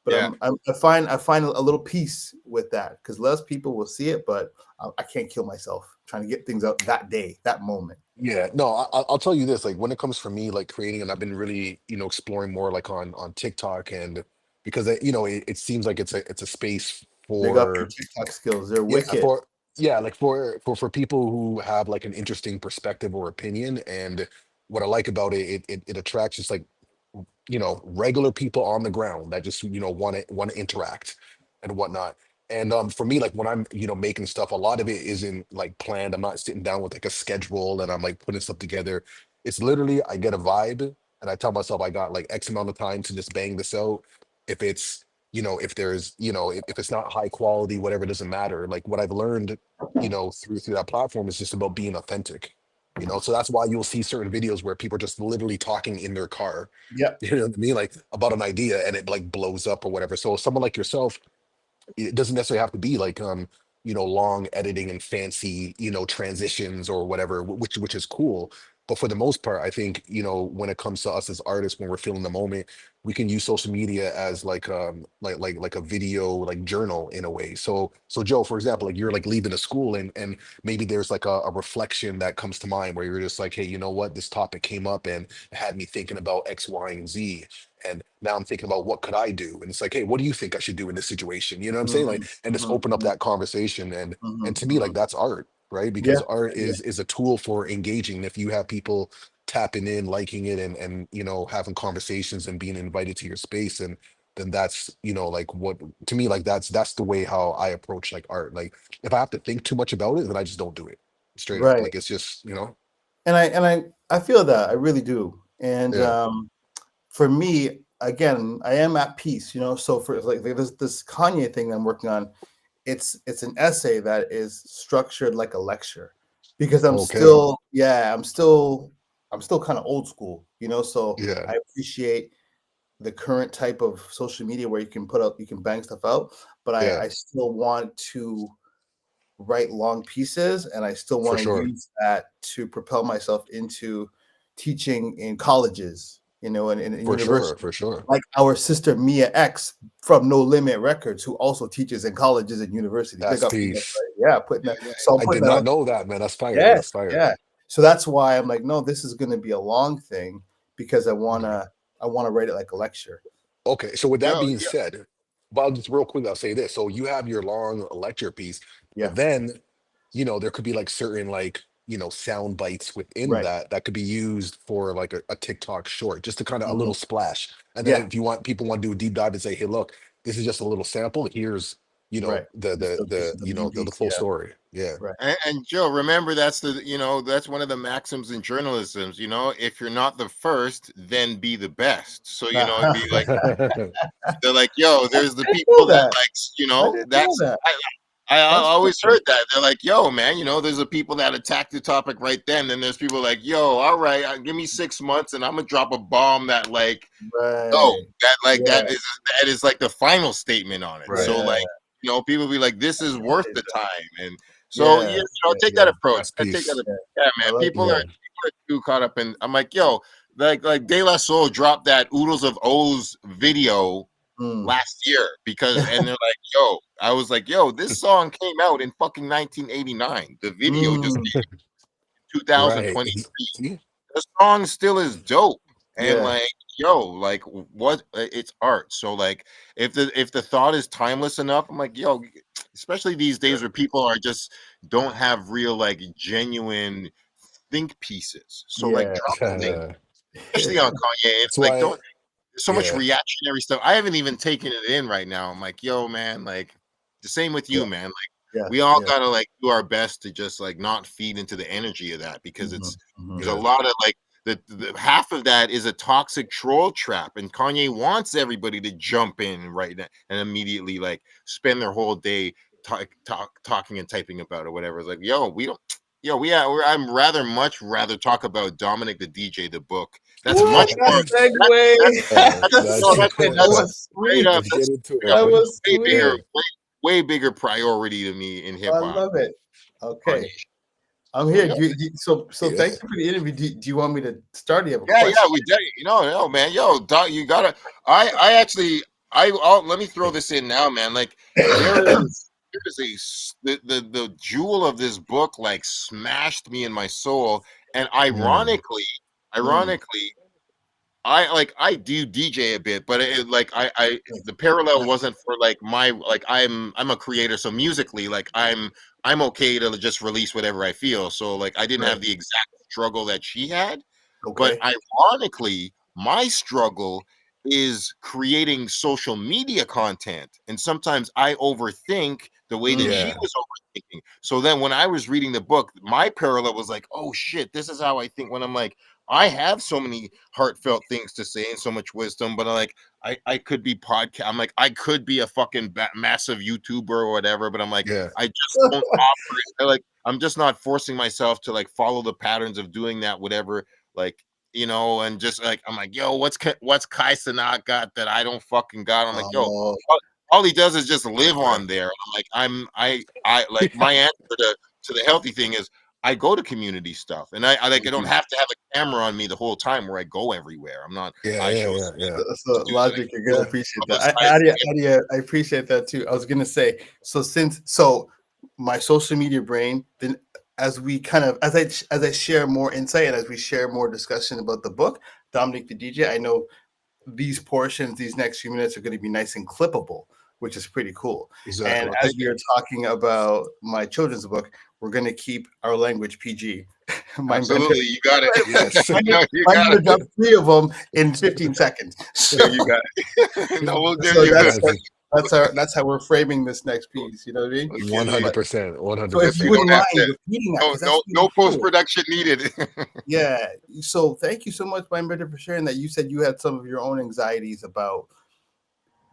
C: But
B: Yeah.
C: I find a little peace with that because less people will see it, but I can't kill myself trying to get things out that day, that moment.
A: Yeah, no, I'll tell you this, like when it comes for me, like creating, and I've been really, exploring more like on TikTok, and because it seems like it's a space
C: Big up your
A: for,
C: TikTok skills; they're
A: yeah,
C: wicked.
A: like for people who have like an interesting perspective or opinion. And what I like about it attracts just like, regular people on the ground that just, want to interact and whatnot. And for me, like when I'm, making stuff, a lot of it isn't like planned. I'm not sitting down with like a schedule and I'm like putting stuff together. It's literally I get a vibe and I tell myself I got like X amount of time to just bang this out. If it's, if there's, if it's not high quality, whatever, it doesn't matter. Like what I've learned, through that platform is just about being authentic. So that's why you'll see certain videos where people are just literally talking in their car,
C: Yep.
A: you know what I mean? Like about an idea and it like blows up or whatever. So someone like yourself, it doesn't necessarily have to be like long editing and fancy transitions or whatever, which is cool. But for the most part, I think when it comes to us as artists, when we're feeling the moment, we can use social media as like a video like journal in a way. So Joe, for example, like you're like leaving a school and maybe there's like a reflection that comes to mind where you're just like, hey, you know what, this topic came up and it had me thinking about X, Y, and Z, and now I'm thinking about what could I do? And it's like, hey, what do you think I should do in this situation? You know what I'm saying? Like,
C: Mhm,
A: and just
C: mhm,
A: open up
C: mhm,
A: that conversation. And
C: mhm,
A: to me, like
C: mhm.
A: that's art, right?
C: Yeah,
A: Because art
C: yeah,
A: is a tool for engaging. If you have people tapping in, liking it, and having conversations and being invited to your space, and then that's like what, to me, like that's the way how I approach like art. Like if I have to think too much about it, then I just don't do it. Straight up.
C: right.
A: Like it's just,
C: And I feel that I really do. And
A: yeah.
C: for me, again, I am at peace. So for like this Kanye thing I'm working on, it's an essay that is structured like a lecture because I'm
A: Okay.
C: still, yeah, I'm still kind of old school. So
A: Yeah.
C: I appreciate the current type of social media where you can bang stuff out, but I,
A: Yeah.
C: I still want to write long pieces, and I still
A: For
C: want to
A: sure.
C: use that to propel myself into teaching in colleges, and
A: For sure.
C: universities.
A: For sure.
C: Like our sister Mia X from No Limit Records, who also teaches in colleges and universities. Big
A: That's
C: up, Mia,
A: peace.
C: right? Yeah, putting
B: Yeah,
C: that.
B: yeah,
C: So I'm
A: I
C: putting
A: did
C: that
A: not
C: on.
A: know that, man. That's fire. That's
C: Yes,
A: fire.
C: yeah. So that's why I'm like, no, this is going to be a long thing because I
A: Okay.
C: wanna I wanna write it like a lecture.
A: Okay. So with that
B: yo,
A: being
B: yo,
A: said, well, just real quick, I'll say this. So you have your long lecture piece,
C: Yeah,
A: but then, there could be like certain like, sound bites within
C: right.
A: that could be used for like a TikTok short, just to kind of a
C: Mhm.
A: little splash. And then
C: Yeah,
A: if you want people want to do a deep dive and say, hey, look, this is just a little sample. Here's,
C: right. This is the main
A: the
C: piece.
A: full
C: Yeah,
A: story. Yeah.
C: right.
B: and Joe, remember that's one of the maxims in journalism. If you're not the first, then be the best. So it'd be like they're like, yo, there's the
C: I didn't know
B: people that
C: that.
B: like,
C: I didn't know
B: that's
C: that.
B: I
C: That's
B: always
C: wicked.
B: heard that. They're like, yo, man, there's the people that attack the topic right then. Then there's people like, yo, all right, give me 6 months and I'm gonna drop a bomb that like, oh,
C: Right.
B: that like
C: Yeah.
B: that is like the final statement on it. So
A: Right.
C: Yeah.
B: like, people be like, this is worth the time. And so
C: Yeah. Yeah.
B: take that
C: Yeah.
B: approach.
A: That's
B: I take that.
A: peace.
C: Yeah.
B: Yeah,
C: I
B: man.
C: like
B: People are
C: that.
A: Yeah.
B: people are too caught up in. I'm like, yo, like De La Soul dropped that Oodles of O's video
C: Mm.
B: last year and they're like, yo, I was like, yo, this song came out in fucking 1989. The video just
C: Mm.
B: came in
A: Right.
B: 2023.
A: See?
B: The song still is dope. And
C: Yeah.
B: like, yo, like what it's art. So like if the thought is timeless enough, I'm like, yo, especially these days where people are just don't have real like genuine think pieces. So like
C: Yeah.
B: drop a link,
A: That's
B: especially on Kanye. It's like
A: why,
B: don't so much
A: yeah.
B: reactionary stuff. I haven't even taken it in right now. I'm like, yo, man, like the same with
C: Yeah.
B: you, man. Like
C: Yeah.
B: we all
C: Yeah.
B: gotta like do our best to just like not feed into the energy of that because
C: Mhm. Mhm.
B: there's a
A: Yeah.
B: lot of like the half of that is a toxic troll trap, and Kanye wants everybody to jump in right now and immediately like spend their whole day talking and typing about it, whatever. It's like, yo, we don't. Yo, I'm much rather talk about Dominic the DJ, the book, That's much more.
C: That
B: That's
C: segue. That's
B: no,
A: That's
C: segue.
B: that's
C: That
B: that's a
C: was
B: straight
C: sweet.
B: up.
A: let's get
B: That's
A: into
B: straight
A: it,
B: up
C: That
A: man.
C: was
B: way bigger,
C: sweet.
A: Yeah,
B: way bigger priority to me in hip
C: I
B: hop.
C: love it. Okay.
B: Carnation.
C: I'm
B: So
C: here.
B: yeah,
C: So
A: yeah,
C: thank you for the interview. Do you want me to start? Do you have a
B: yeah,
C: question?
B: we did. No, man, yo, Doc, you gotta. I actually, let me throw this in now, man. Like there is the jewel of this book like smashed me in my soul, and
A: mm,
C: Mm,
B: ironically, I do DJ a bit, but like I the parallel wasn't for like my like I'm a creator, so musically like I'm okay to just release whatever I feel. So like I didn't
C: right.
B: have the exact struggle that she had, but
C: Okay.
B: ironically, my struggle is creating social media content, and sometimes I overthink the way that
C: Mm,
B: she
A: yeah,
B: was overthinking. So then when I was reading the book, my parallel was like, oh shit, this is how I think when I'm like I have so many heartfelt things to say and so much wisdom, but like I could be podcast. I'm like I could be a fucking massive YouTuber or whatever, but I'm like
A: yeah,
B: I just won't offer it. Like I'm just not forcing myself to like follow the patterns of doing that, whatever. Like and just like I'm like, yo, what's Kai Cenat got that I don't fucking got? I'm like, yo,
C: oh,
B: all he does is just live
C: right.
B: on there. I'm like, I like my answer to the healthy thing is I go to community stuff, and I like I don't
C: Mhm.
B: have to have a camera on me the whole time where I go everywhere. I'm not
A: yeah,
B: I
A: yeah,
B: show
A: yeah, yeah,
C: So
B: just do like
C: logic, you're gonna
A: yeah.
C: appreciate that.
B: publicizing it.
C: I appreciate that too. I was gonna say, so my social media brain, then as we kind of as I share more insight and as we share more discussion about the book, Dominique the DJ, I know these portions, these next few minutes are going to be nice and clippable, which is pretty cool. And
A: Exactly.
B: Well,
C: as
B: thank
C: we
B: you.
C: are talking about my children's book, we're going to keep our language PG. Mindbender.
B: Absolutely, you got it.
A: Yes.
B: No, you
C: I'm
B: got
C: going to
B: it.
C: drop three of them in 15 seconds.
B: No,
C: So,
B: you got it. No, well, there
C: so
B: you go.
A: That's
C: that's how we're framing this next piece. You know what I mean?
B: Look at
A: one
B: me.
A: hundred
C: But
A: percent, one
C: so
A: hundred
C: if you
B: You
A: percent.
C: wouldn't
B: don't have
C: mind
B: to.
C: repeating that,
B: No,
C: because that's
B: no
C: really
B: post
C: cool.
B: production needed.
C: Yeah. So thank you so much, Mindbender, for sharing that. You said you had some of your own anxieties about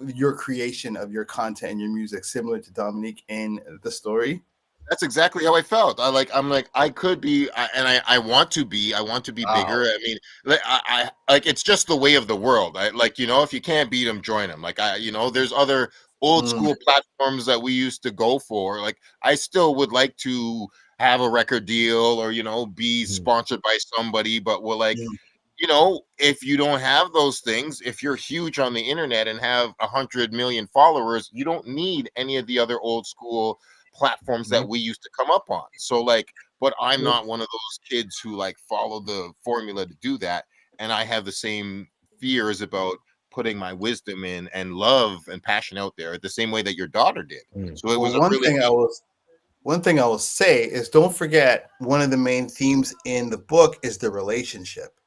C: your creation of your content and your music, similar to Dominique in the story.
B: That's exactly how I felt. I'm like I could be, I want to be. I want to be
C: Wow.
B: bigger. I mean, like I like it's just the way of the world. I like if you can't beat them, join them. Like there's other old
C: Mm,
B: school platforms that we used to go for. Like I still would like to have a record deal or be
A: Mhm.
B: sponsored by somebody, but we're like
C: mm,
B: if you don't have those things, if you're huge on the internet and have 100 million followers, you don't need any of the other old school platforms that
A: Mhm.
B: we used to come up on. So like, but I'm
C: true.
B: not one of those kids who like follow the formula to do that. And I have the same fears about putting my wisdom in and love and passion out there the same way that your daughter did.
A: Mm.
B: So it
C: Well,
B: was a really good.
C: one thing I will say is don't forget one of the main themes in the book is the relationship,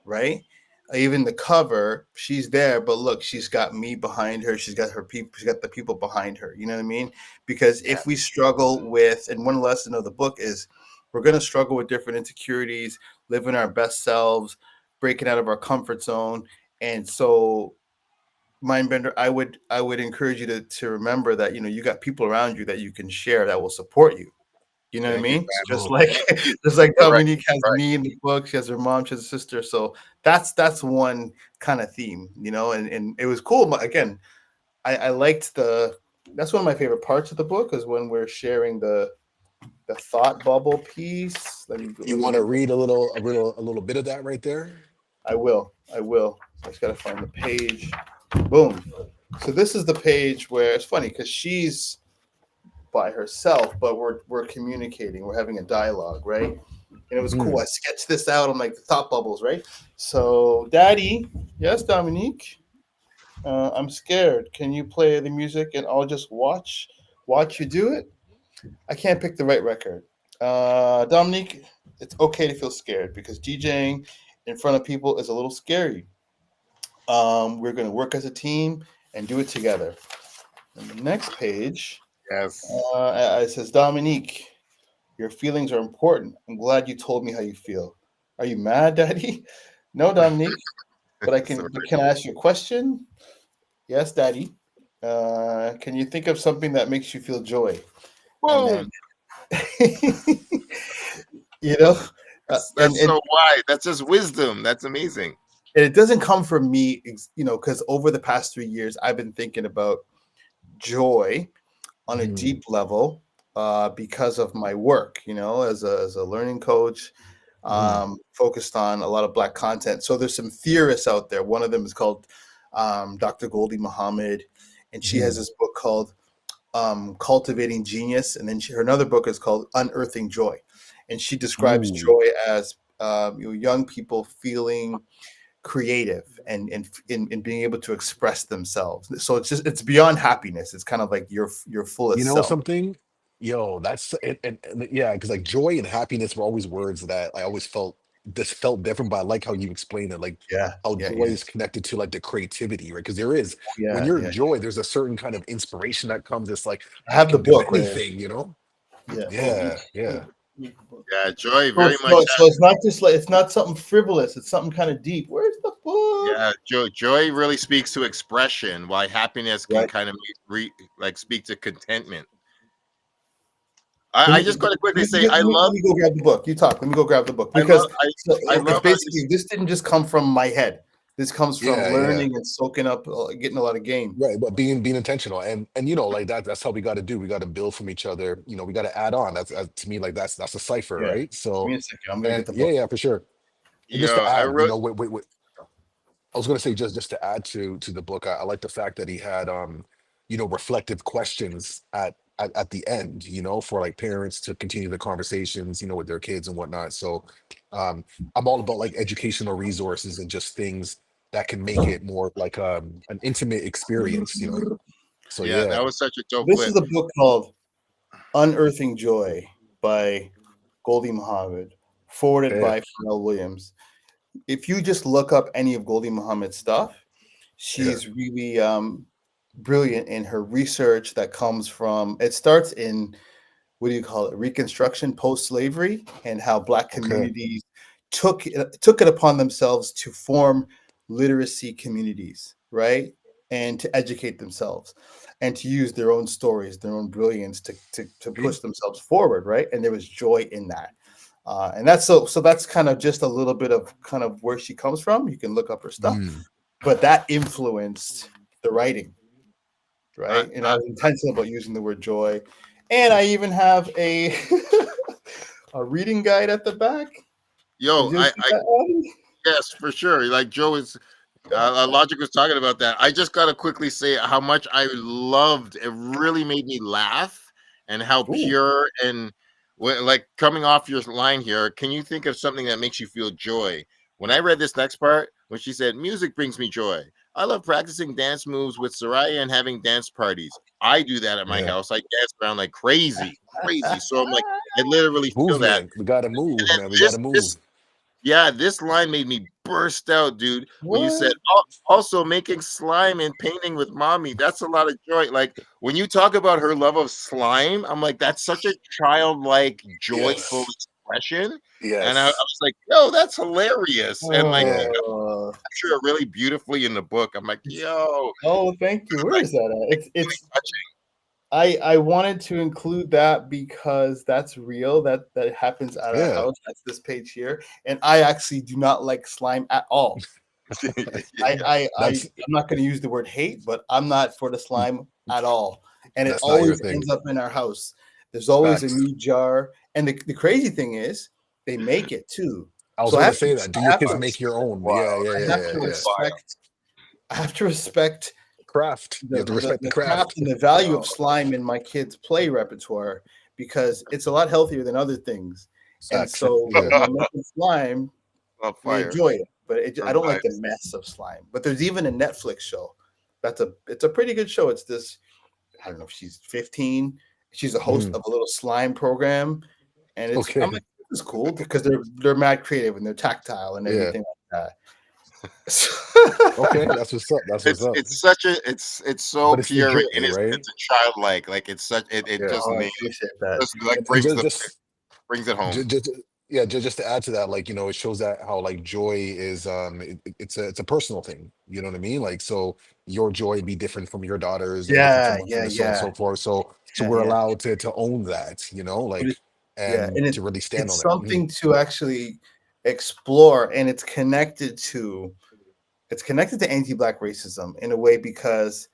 C: right? Even the cover, she's there, but look, she's got me behind her. She's got her people. She's got the people behind her. You know what I mean? Because
B: Yeah,
C: if we struggle with, and one lesson of the book is, we're going to struggle with different insecurities, living our best selves, breaking out of our comfort zone, and so Mindbender, I would encourage you to remember that you got people around you that you can share that will support you. You know what I
B: thank you,
C: mean?
B: fam.
C: Just
A: Absolutely.
C: like
B: Thank you.
C: just like
B: All right,
C: Dominique has
B: right.
C: me in the book, she has her mom, she has a sister. So that's one kind of theme, and it was cool. But again, I liked that's one of my favorite parts of the book is when we're sharing the thought bubble piece.
A: You
C: Let
A: want to
C: me
A: read a little bit of that right there?
C: I will. I just gotta find the page. Boom. So this is the page where it's funny because she's by herself, but we're communicating. We're having a dialogue, right? And it was cool.
A: Hmm.
C: I sketched this out on like the thought bubbles, right? So, Daddy, yes, Dominique, I'm scared. Can you play the music and I'll just watch you do it? I can't pick the right record. Dominique, it's okay to feel scared because DJing in front of people is a little scary. We're going to work as a team and do it together. And the next page,
B: Yes.
C: it says, Dominique, your feelings are important. I'm glad you told me how you feel. Are you mad, Daddy? No, Dominique. But I
B: So,
C: can. But can I ask you a question? Yes, Daddy. Can you think of something that makes you feel joy? And then,
B: boom.
C: you know,
B: That's
C: and
B: so wide. That's just wisdom. That's amazing.
C: And it doesn't come from me, because over the past 3 years, I've been thinking about joy on a
A: Mhm.
C: deep level, because of my work, as a learning coach,
A: Mhm.
C: focused on a lot of Black content. So there's some theorists out there. One of them is called Dr. Goldie Muhammad, and she has
A: Mhm.
C: this book called Cultivating Genius, and then her another book is called Unearthing Joy, and she describes
A: Ooh.
C: joy as young people feeling creative and being able to express themselves. So it's beyond happiness. It's kind of like your
A: You
C: fullest
A: know
C: self.
A: something? Yo, that's it, and yeah, because like joy and happiness were always words that I always felt different, but I like how you explain it, like
C: Yeah,
A: how
C: yeah,
A: joy
C: yeah,
A: is connected to like the creativity, right? Because there is when
C: yeah,
A: you're in
C: yeah.
A: joy, there's a certain kind of inspiration that comes. It's like
C: I
A: I
C: have the
A: can do
C: book where,
A: anything, you know?
C: yeah. Oh,
A: Yeah, yeah,
C: here's the book.
B: Yeah, joy
C: So
B: very
C: it's,
B: much.
C: so, so it's not just like it's not something frivolous. It's something kind of deep. Where's the book?
B: Yeah, joy really speaks to expression, while happiness can
C: Right.
B: kind of like speak to contentment.
C: Let
B: I
C: me
B: just got to quickly
C: let
B: say,
C: me, let me, let me go grab the book. You talk. Let me go grab the book, because
B: I
C: it's
B: love how you
C: basically, this didn't just come from my head. This comes from
A: yeah, yeah.
C: learning and soaking up, getting a lot of game.
A: Right, but being intentional, and like that's how we got to do. We got to build from each other. We got to add on. That's to me like that's a cipher,
C: Yeah.
A: right?
C: Give me
A: So,
C: a second. I'm gonna
A: and
C: get the
A: yeah,
C: book.
A: yeah, for sure. And just to
B: yo, I
A: add,
B: wrote.
A: I was going to say just to add to the book, I like the fact that he had reflective questions at the end, for like parents to continue the conversations, with their kids and whatnot. So um I'm all about like educational resources and just things that can make it more like an intimate experience. So
B: Yeah,
A: yeah.
B: that was such a dope
C: This is
B: clip.
C: a book called Unearthing Joy by Goldie Muhammad, forwarded
A: Yeah.
C: by Pharrell Williams. If you just look up any of Goldie Muhammad's stuff,
A: Yeah.
C: she's really brilliant in her research that comes from, it starts in, what do you call it, Reconstruction, post-slavery, and how Black
A: Okay.
C: communities took it upon themselves to form literacy communities, right? And to educate themselves and to use their own stories, their own brilliance to push themselves forward, right? And there was joy in that. And that's so that's kind of just a little bit of kind of where she comes from. You can look up her stuff,
A: Mm.
C: but that influenced the writing,
B: I,
C: right? And I
B: I,
C: was intentional about using the word joy. And I even have a a reading guide at the back. Did
B: yo,
C: you see
B: I
C: that one?
B: yes, for sure. Like Joe is Logic was talking about that. I just gotta quickly say how much I loved. It really made me laugh, and how
C: Ooh.
B: pure and like coming off your line here. Can you think of something that makes you feel joy? When I read this next part, when she said, "Music brings me joy. I love practicing dance moves with Soraya and having dance parties. I do that at my
A: Yeah.
B: house. I dance around like crazy, crazy." So I'm like, I literally feel that.
A: Movement. We gotta move,
B: And
A: man. We gotta
B: this
A: move.
B: this yeah, this line made me burst out, dude. When you said
C: What?
B: Also making slime and painting with mommy, that's a lot of joy. Like when you talk about her love of slime, I'm like, that's such a childlike, joyful
A: Yes.
B: expression. And I
A: Yes.
B: was like, yo, that's hilarious. And like
A: Yeah.
C: Oh,
B: capture it really beautifully in the book. I'm like, yo,
C: oh, thank you. Where
B: like
C: is that at? It's
B: touching.
C: I wanted to include that because that's real. That happens at our
A: Yeah.
C: house. That's this page here, and I actually do not like slime at all.
A: That's
C: I'm not going to use the word hate, but I'm not for the slime at all. And it
A: that's not your
C: always
A: thing.
C: ends up in our house. There's always a
A: Facts.
C: new jar, and the crazy thing is they make it too.
A: I was
C: So I
A: gonna
C: have to
A: say that. Do
C: I
A: your
C: have
A: kids
C: to
A: make your own?
B: Wow,
A: Yeah, yeah,
C: I
A: yeah,
C: have
A: yeah,
C: to
A: yeah.
B: wild.
C: respect I have to respect
A: Craft. You have to respect the
C: the craft
A: craft.
C: and the value
B: Yo,
C: of slime in my kids' play repertoire, because it's a lot healthier than other things. And
A: Facts.
C: so
A: Yeah.
C: when we're making slime,
B: on
C: we
B: fire.
C: enjoy it, but I
B: On
C: don't like the
B: vibes.
C: mess of slime. But there's even a Netflix show. It's a pretty good show. It's this, I don't know if she's 15. She's a host
A: Mhm.
C: of a little slime program, and I'm
A: Okay.
C: like, this is cool because they're mad creative and they're tactile and
A: Yeah.
C: everything like
A: Okay.
C: that.
A: That's what's up. That's what's up.
B: It's such a it's so
A: But it's the
B: pure and
A: joy, right?
B: innocent and childlike. Like it's such it
A: Yeah.
B: just
C: Oh, I
B: nails
C: appreciate that.
B: just like
A: And
B: brings it home.
A: just yeah, just to add to that, like it shows that how like joy is it's a personal thing. You know what I mean? Like so your joy be different from your daughter's and different from
C: Yeah,
A: mine
C: yeah,
A: and so on and
C: yeah,
A: so forth. So
C: yeah,
A: we're
C: yeah.
A: allowed to own that,
C: But
A: like
C: yeah,
A: and
C: and
A: to really stand
C: it's
A: on it. Mhm.
C: something to actually explore, and it's connected to It's connected to anti-black racism in a way because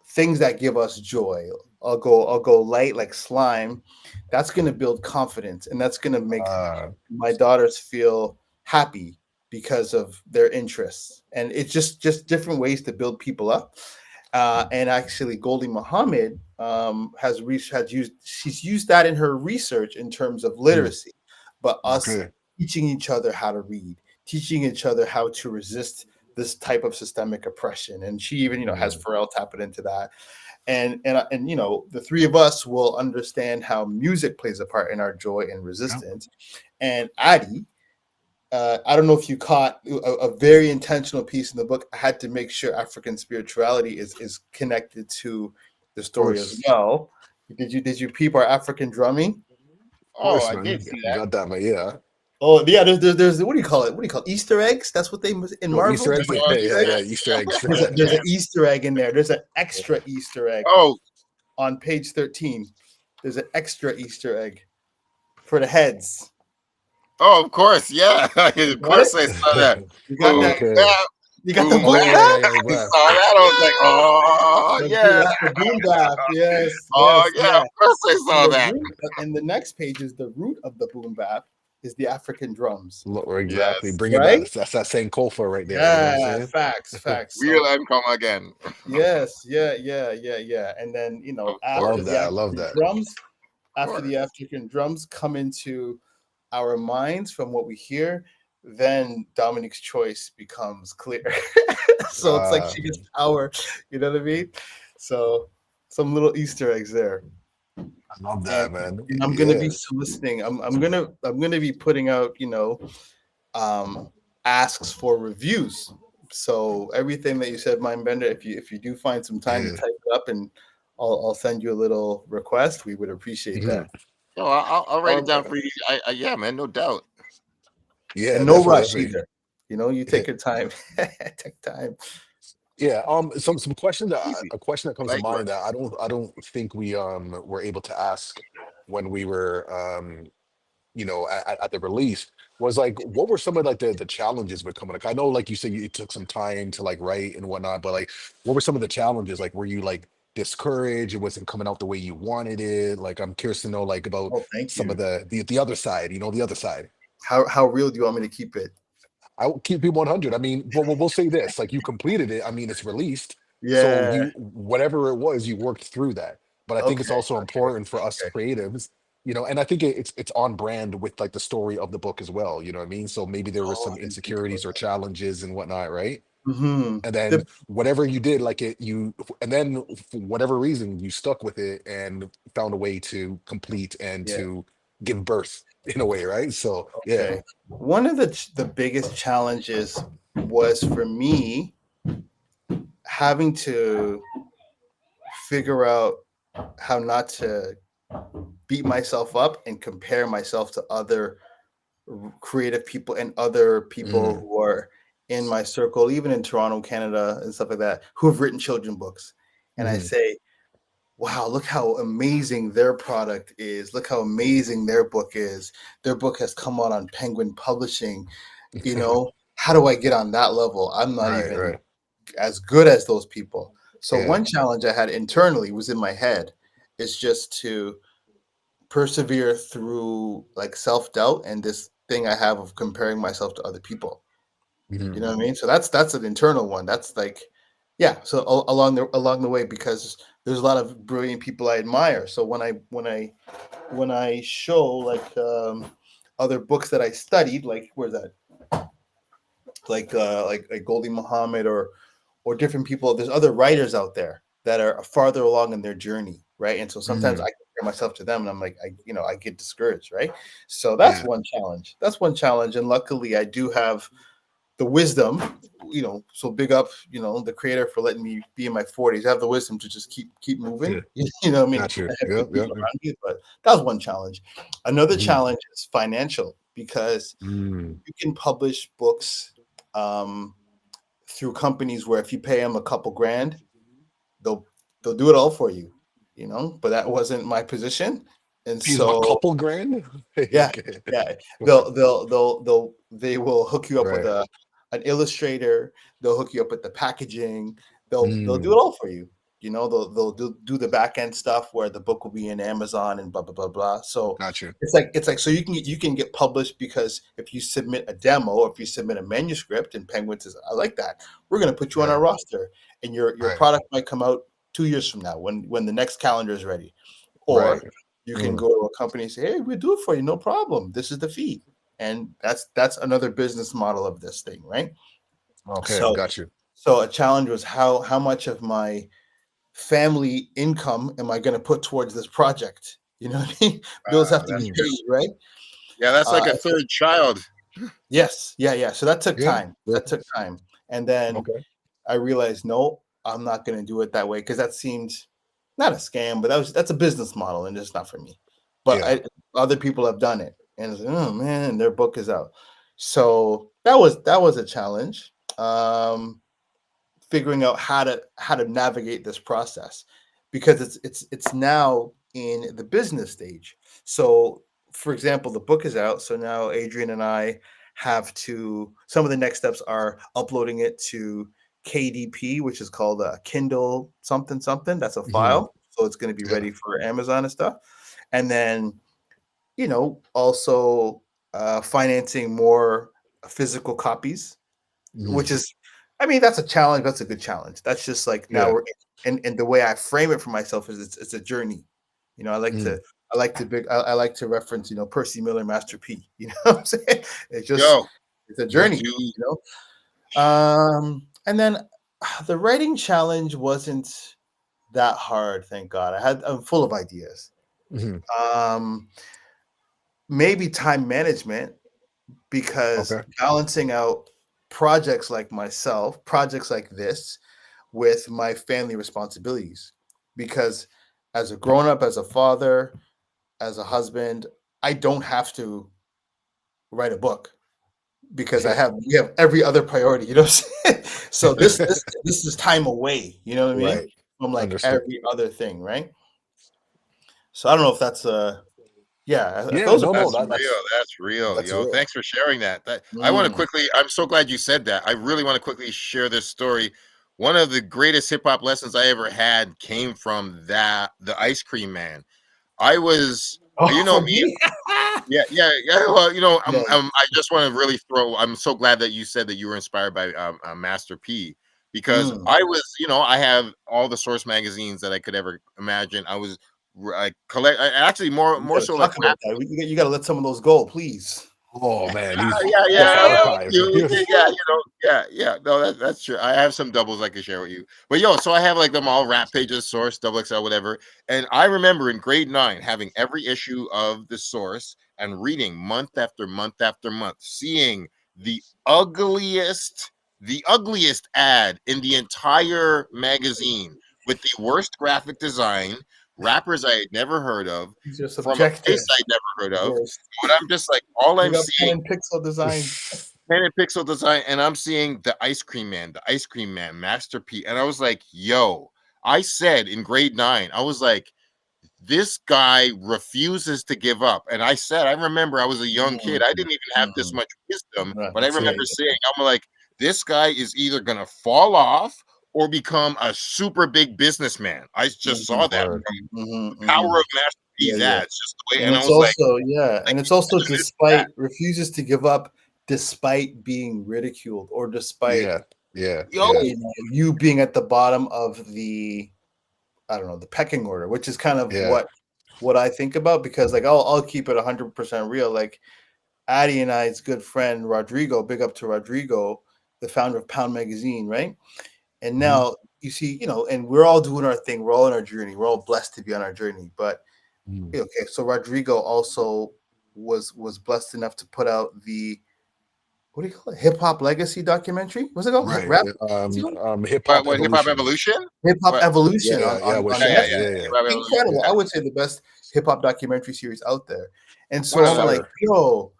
C: things that give us joy. I'll go light like slime. That's going to build confidence, and that's going to make
A: Uh,
C: my daughters feel happy because of their interests. And it's just different ways to build people up. And actually, Goldie Muhammad has used she's used that in her research in terms of
A: mm,
C: literacy, but us
A: okay.
C: teaching each other how to read, teaching each other how to resist this type of systemic oppression. And she even has
A: Mm,
C: Pharrell tapping into that. And the three of us will understand how music plays a part in our joy and
A: yep.
C: resistance. And Addie, I don't know if you caught a very intentional piece in the book. I had to make sure African spirituality is connected to the
A: Of
C: story as
A: course.
C: well. Did you peep our African drumming?
A: Of
B: Oh,
A: course,
B: I
A: man.
B: did see that.
A: Got that, man. Yeah.
C: Oh yeah, there's what do you call it? What do you call it? Easter eggs? That's what they in
A: Oh,
C: Marvel.
A: Easter
C: They
A: eggs.
C: put
A: Yeah,
C: Easter
A: yeah,
C: eggs.
A: yeah.
B: Yes.
A: Easter eggs.
C: There's an Easter egg in there. There's an extra Easter egg
B: Oh,
C: on page 13. There's an extra Easter egg for the heads.
B: oh, of course, yeah.
C: You
B: Of
C: got it?
B: course, I saw that.
C: You got
B: Boom,
C: that?
A: Okay.
B: bap,
C: You got the
B: boom,
A: Oh
C: boom
B: bap.
A: yeah,
C: bap?
A: yeah,
B: I
A: yeah.
B: saw that. I was like, oh yeah,
C: That's the boom bap. Yes,
B: oh
C: yes,
B: yeah.
C: yeah.
B: Of course, I
C: And
B: saw
C: the
B: that.
C: root, and the next page is the root of the boom bap is the African drums,
A: Exactly.
B: Yes,
A: Bringing
C: right?
A: that's that same Kofa right there. You know what I'm
C: Yeah,
A: saying?
C: facts, facts.
B: real
C: So
B: and come again.
C: yes, yeah. And then
B: Of
A: I
C: after
A: love
C: the
A: that. I
B: course,
A: love
C: African
A: that.
C: drums,
B: of
C: after the
B: course.
C: African drums come into our minds from what we hear, then Dominique's choice becomes clear. So it's like
A: Uh,
C: she gets power, you know what I mean? So some little Easter eggs there.
A: I love
C: and,
A: that, man.
C: and I'm gonna be
A: Yeah.
C: soliciting. I'm gonna be putting out um, asks for reviews. So everything that you said, Mindbender, if you do find some time to
A: Yeah.
C: type it up, and I'll send you a little request, we would appreciate
A: Mhm.
C: that.
B: No, I'll write it down
C: Um,
B: for you. Yeah, man, no doubt.
A: Yeah,
C: and no
A: definitely,
C: rush
A: definitely.
C: either. You take your time. Take time.
A: Yeah, some questions that
B: Easy.
A: a question that
B: I
A: comes to
B: like
A: mind that
B: rush.
A: I don't think we were able to ask when we were at the release was like what were some of like the challenges with coming, like I know like you said it took some time to like write and whatnot, but like what were some of the challenges, like were you like discouraged, it wasn't coming out the way you wanted it, like I'm curious to know like about
C: Oh, thank
A: some of
C: you.
A: the other side, the other side.
C: How real do you want me to keep it?
A: I will keep you 100. I mean, we'll say this: like you completed it. I mean, it's released, so
C: Yeah.
A: you whatever it was, you worked through that. But I think it's
C: Okay.
A: also
C: Okay.
A: important for us
C: Okay.
A: creatives, and I think it's on brand with like the story of the book as well. You know what I mean? So maybe there was
C: Oh,
A: some
C: I didn't think about
A: insecurities or challenges and whatnot, right?
C: that.
A: And then
C: The
A: whatever you did, like and then for whatever reason, you stuck with it and found a way to complete and
C: yeah.
A: to give birth in a way, right? So yeah.
C: Okay. One of the biggest challenges was for me having to figure out how not to beat myself up and compare myself to other creative people and other people
A: Mhm.
C: who are in my circle, even in Toronto, Canada, and stuff like that, who have written children books. And I
A: Mhm.
C: say, wow, look how amazing their product is. Look how amazing their book is. Their book has come out on Penguin Publishing. How do I get on that level? I'm not
A: Right,
C: even
A: right.
C: as good as those people. So
A: Yeah.
C: one challenge I had internally was in my head is just to persevere through like self-doubt and this thing I have of comparing myself to other people. You
A: Mhm.
C: know what I mean? So that's an internal one. That's like, yeah. So along the way, because there's a lot of brilliant people I admire. So when I show like other books that I studied, like where's that? Like Goldie Muhammad or different people. There's other writers out there that are farther along in their journey, right? And so sometimes I
A: Mhm.
C: compare myself to them, and I'm like, I get discouraged, right? So that's
A: Yeah.
C: one challenge. That's one challenge, and luckily I do have the wisdom. So big up, the creator for letting me be in my 40s. I have the wisdom to just keep moving.
A: Yeah.
C: You know what I mean?
A: Got you.
C: I have good
A: Yep,
C: people
A: yep, yep.
C: around me, but that was one challenge. Another
A: Mhm.
C: challenge is financial because
A: Mm.
C: you can publish books um, through companies where if you pay them a couple grand, they'll they'll do it all for you, But that wasn't my position, and
A: Pays them a
C: so
A: couple grand?
C: yeah,
A: Okay.
C: yeah, they will hook you up with
A: Right.
C: an illustrator. They'll hook you up with the packaging. They'll do
A: Mm,
C: it all for you. They'll do the back end stuff where the book will be in Amazon and blah blah blah blah. So
A: gotcha.
C: it's like so you can get published because if you submit a demo or if you submit a manuscript and Penguin says, I like that, we're going to put you on
A: Right.
C: our roster, and your
A: Right.
C: product might come out 2 years from now when the next calendar is ready.
A: Right.
C: Or you can
A: Mm,
C: go to a company and say, hey, we do it for you, no problem. This is the fee. And that's another business model of this thing, right?
A: okay.
C: So
A: Got you.
C: so a challenge was how much of my family income am I going to put towards this project? You know what I mean? Bills have to be
B: That's
A: Mm,
B: good.
C: paid, right?
B: Yeah, that's like a
C: So
B: third child.
C: yes, yeah. So that took
A: yeah.
C: time.
A: Yeah.
C: That took time, and then
A: Okay.
C: I realized, no, I'm not going to do it that way because that seemed not a scam, but that's a business model and it's not for me. But
A: Yeah.
C: other people have done it, and it's like, oh man, their book is out. So that was a challenge. Figuring out how to navigate this process because it's now in the business stage. So, for example, the book is out. So now Adrian and I have to. Some of the next steps are uploading it to KDP, which is called a Kindle something something. That's a
A: Hmm.
C: file, so it's going to be
A: Yeah.
C: ready for Amazon and stuff. And then also financing more physical copies,
A: Hmm.
C: which is, I mean, that's a challenge. That's a good challenge. That's just like now
A: Yeah.
C: we're and the way I frame it for myself is it's a journey. I like to
A: Mm.
C: I like to reference Percy Miller, Master P. You know what I'm saying?
B: Yo,
C: It's a
B: you
C: journey.
B: do.
C: And then the writing challenge wasn't that hard. Thank God. I'm full of ideas.
A: Hmm.
C: Um, Maybe time management because
A: Okay.
C: balancing out projects like this with my family responsibilities. Because as a grown up, as a father, as a husband, I don't have to write a book because
A: Yeah.
C: we have every other priority, you know what I'm saying? So this is time away, you know what I mean?
A: Right.
C: From like
A: Understood.
C: every other thing, right? So I don't know if that's yeah,
A: Yeah.
C: those are
A: No. No.
B: That's
A: That
B: real.
A: that's
B: That's real.
A: that's
B: Yo,
A: real.
B: thanks for sharing that. I want to
C: mm,
B: quickly. I'm so glad you said that. I really want to quickly share this story. One of the greatest hip hop lessons I ever had came from the ice cream man. I was,
C: oh,
B: you know
C: for
B: me.
C: me.
B: Yeah. Well,
C: Yeah.
B: I just want to really throw. I'm so glad that you said that you were inspired by Master P, because
C: Mm.
B: I was, I have all the source magazines that I could ever imagine. I collect. Actually,
C: We
B: more
C: gotta
B: so like
C: talk about that. You gotta let some of those go, please.
A: Oh man, these
B: yeah,
A: stuff
B: yeah, with
A: archive.
B: you. Yeah, yeah. No, that's true. I have some doubles I can share with you. But so I have like them all wrap pages, source, double XL, whatever. And I remember in grade 9 having every issue of the source and reading month after month after month, seeing the ugliest, the ugliest ad in the entire magazine with the worst graphic design, rappers I had never heard of,
C: These are
B: from a
C: subjective.
B: place I'd never heard of.
C: Worst.
B: But I'm just like, all
C: We
B: I'm
C: got pen
B: seeing,
C: and pixel designs.
B: pen and pixel design, and I'm seeing the ice cream man, Master P. And I was like, yo, I said in grade 9, I was like, this guy refuses to give up. And I remember I was a young kid. I
C: Mm,
B: didn't even have this
C: mm.
B: much wisdom,
C: Right.
B: but I
C: That's
B: remember
C: right.
B: saying, I'm like, this guy is either gonna fall off or become a super big businessman. I just saw
C: Mhm,
B: that
A: Word.
B: from
C: mhm,
B: the power
C: mhm.
B: of Master
C: Yeah,
B: P's
C: yeah.
B: ads, just the way.
C: And
B: And I
C: it's
B: was like,
C: also yeah,
B: like
C: and it's also
B: this and that.
C: despite refuses to give up despite being ridiculed or despite
A: Yeah. Yeah.
B: Yo,
A: Yeah.
C: you being at the bottom of the I don't know, the pecking order, which is kind of
A: Yeah.
C: what I think about because like I'll keep it 100% real. Like Addie and I's good friend Rodrigo, big up to Rodrigo, the founder of Pound Magazine, right? And
A: Mhm.
C: now you see, and we're all doing our thing. We're all on our journey. We're all blessed to be on our journey. But
A: Mm.
C: okay, so Rodrigo also was blessed enough to put out the what do you call it? Hip Hop Legacy documentary. What's it called? Hip
A: Right.
C: Rap? What's it called?
A: Hip hop
B: what, Hip Hop
A: evolution.
B: Evolution?
C: Hip Hop
B: What?
C: Evolution
A: Yeah. Yeah. With
C: on
B: Yeah,
A: Shaq.
C: Netflix.
A: Yeah.
B: Hip
A: Yeah.
B: Hop Evolution.
C: Incredible.
A: Yeah.
C: I would say the best hip hop documentary series out there. And
B: One
C: so
B: of
A: Yes,
C: I'm
B: them.
C: like,
A: sir.
C: yo,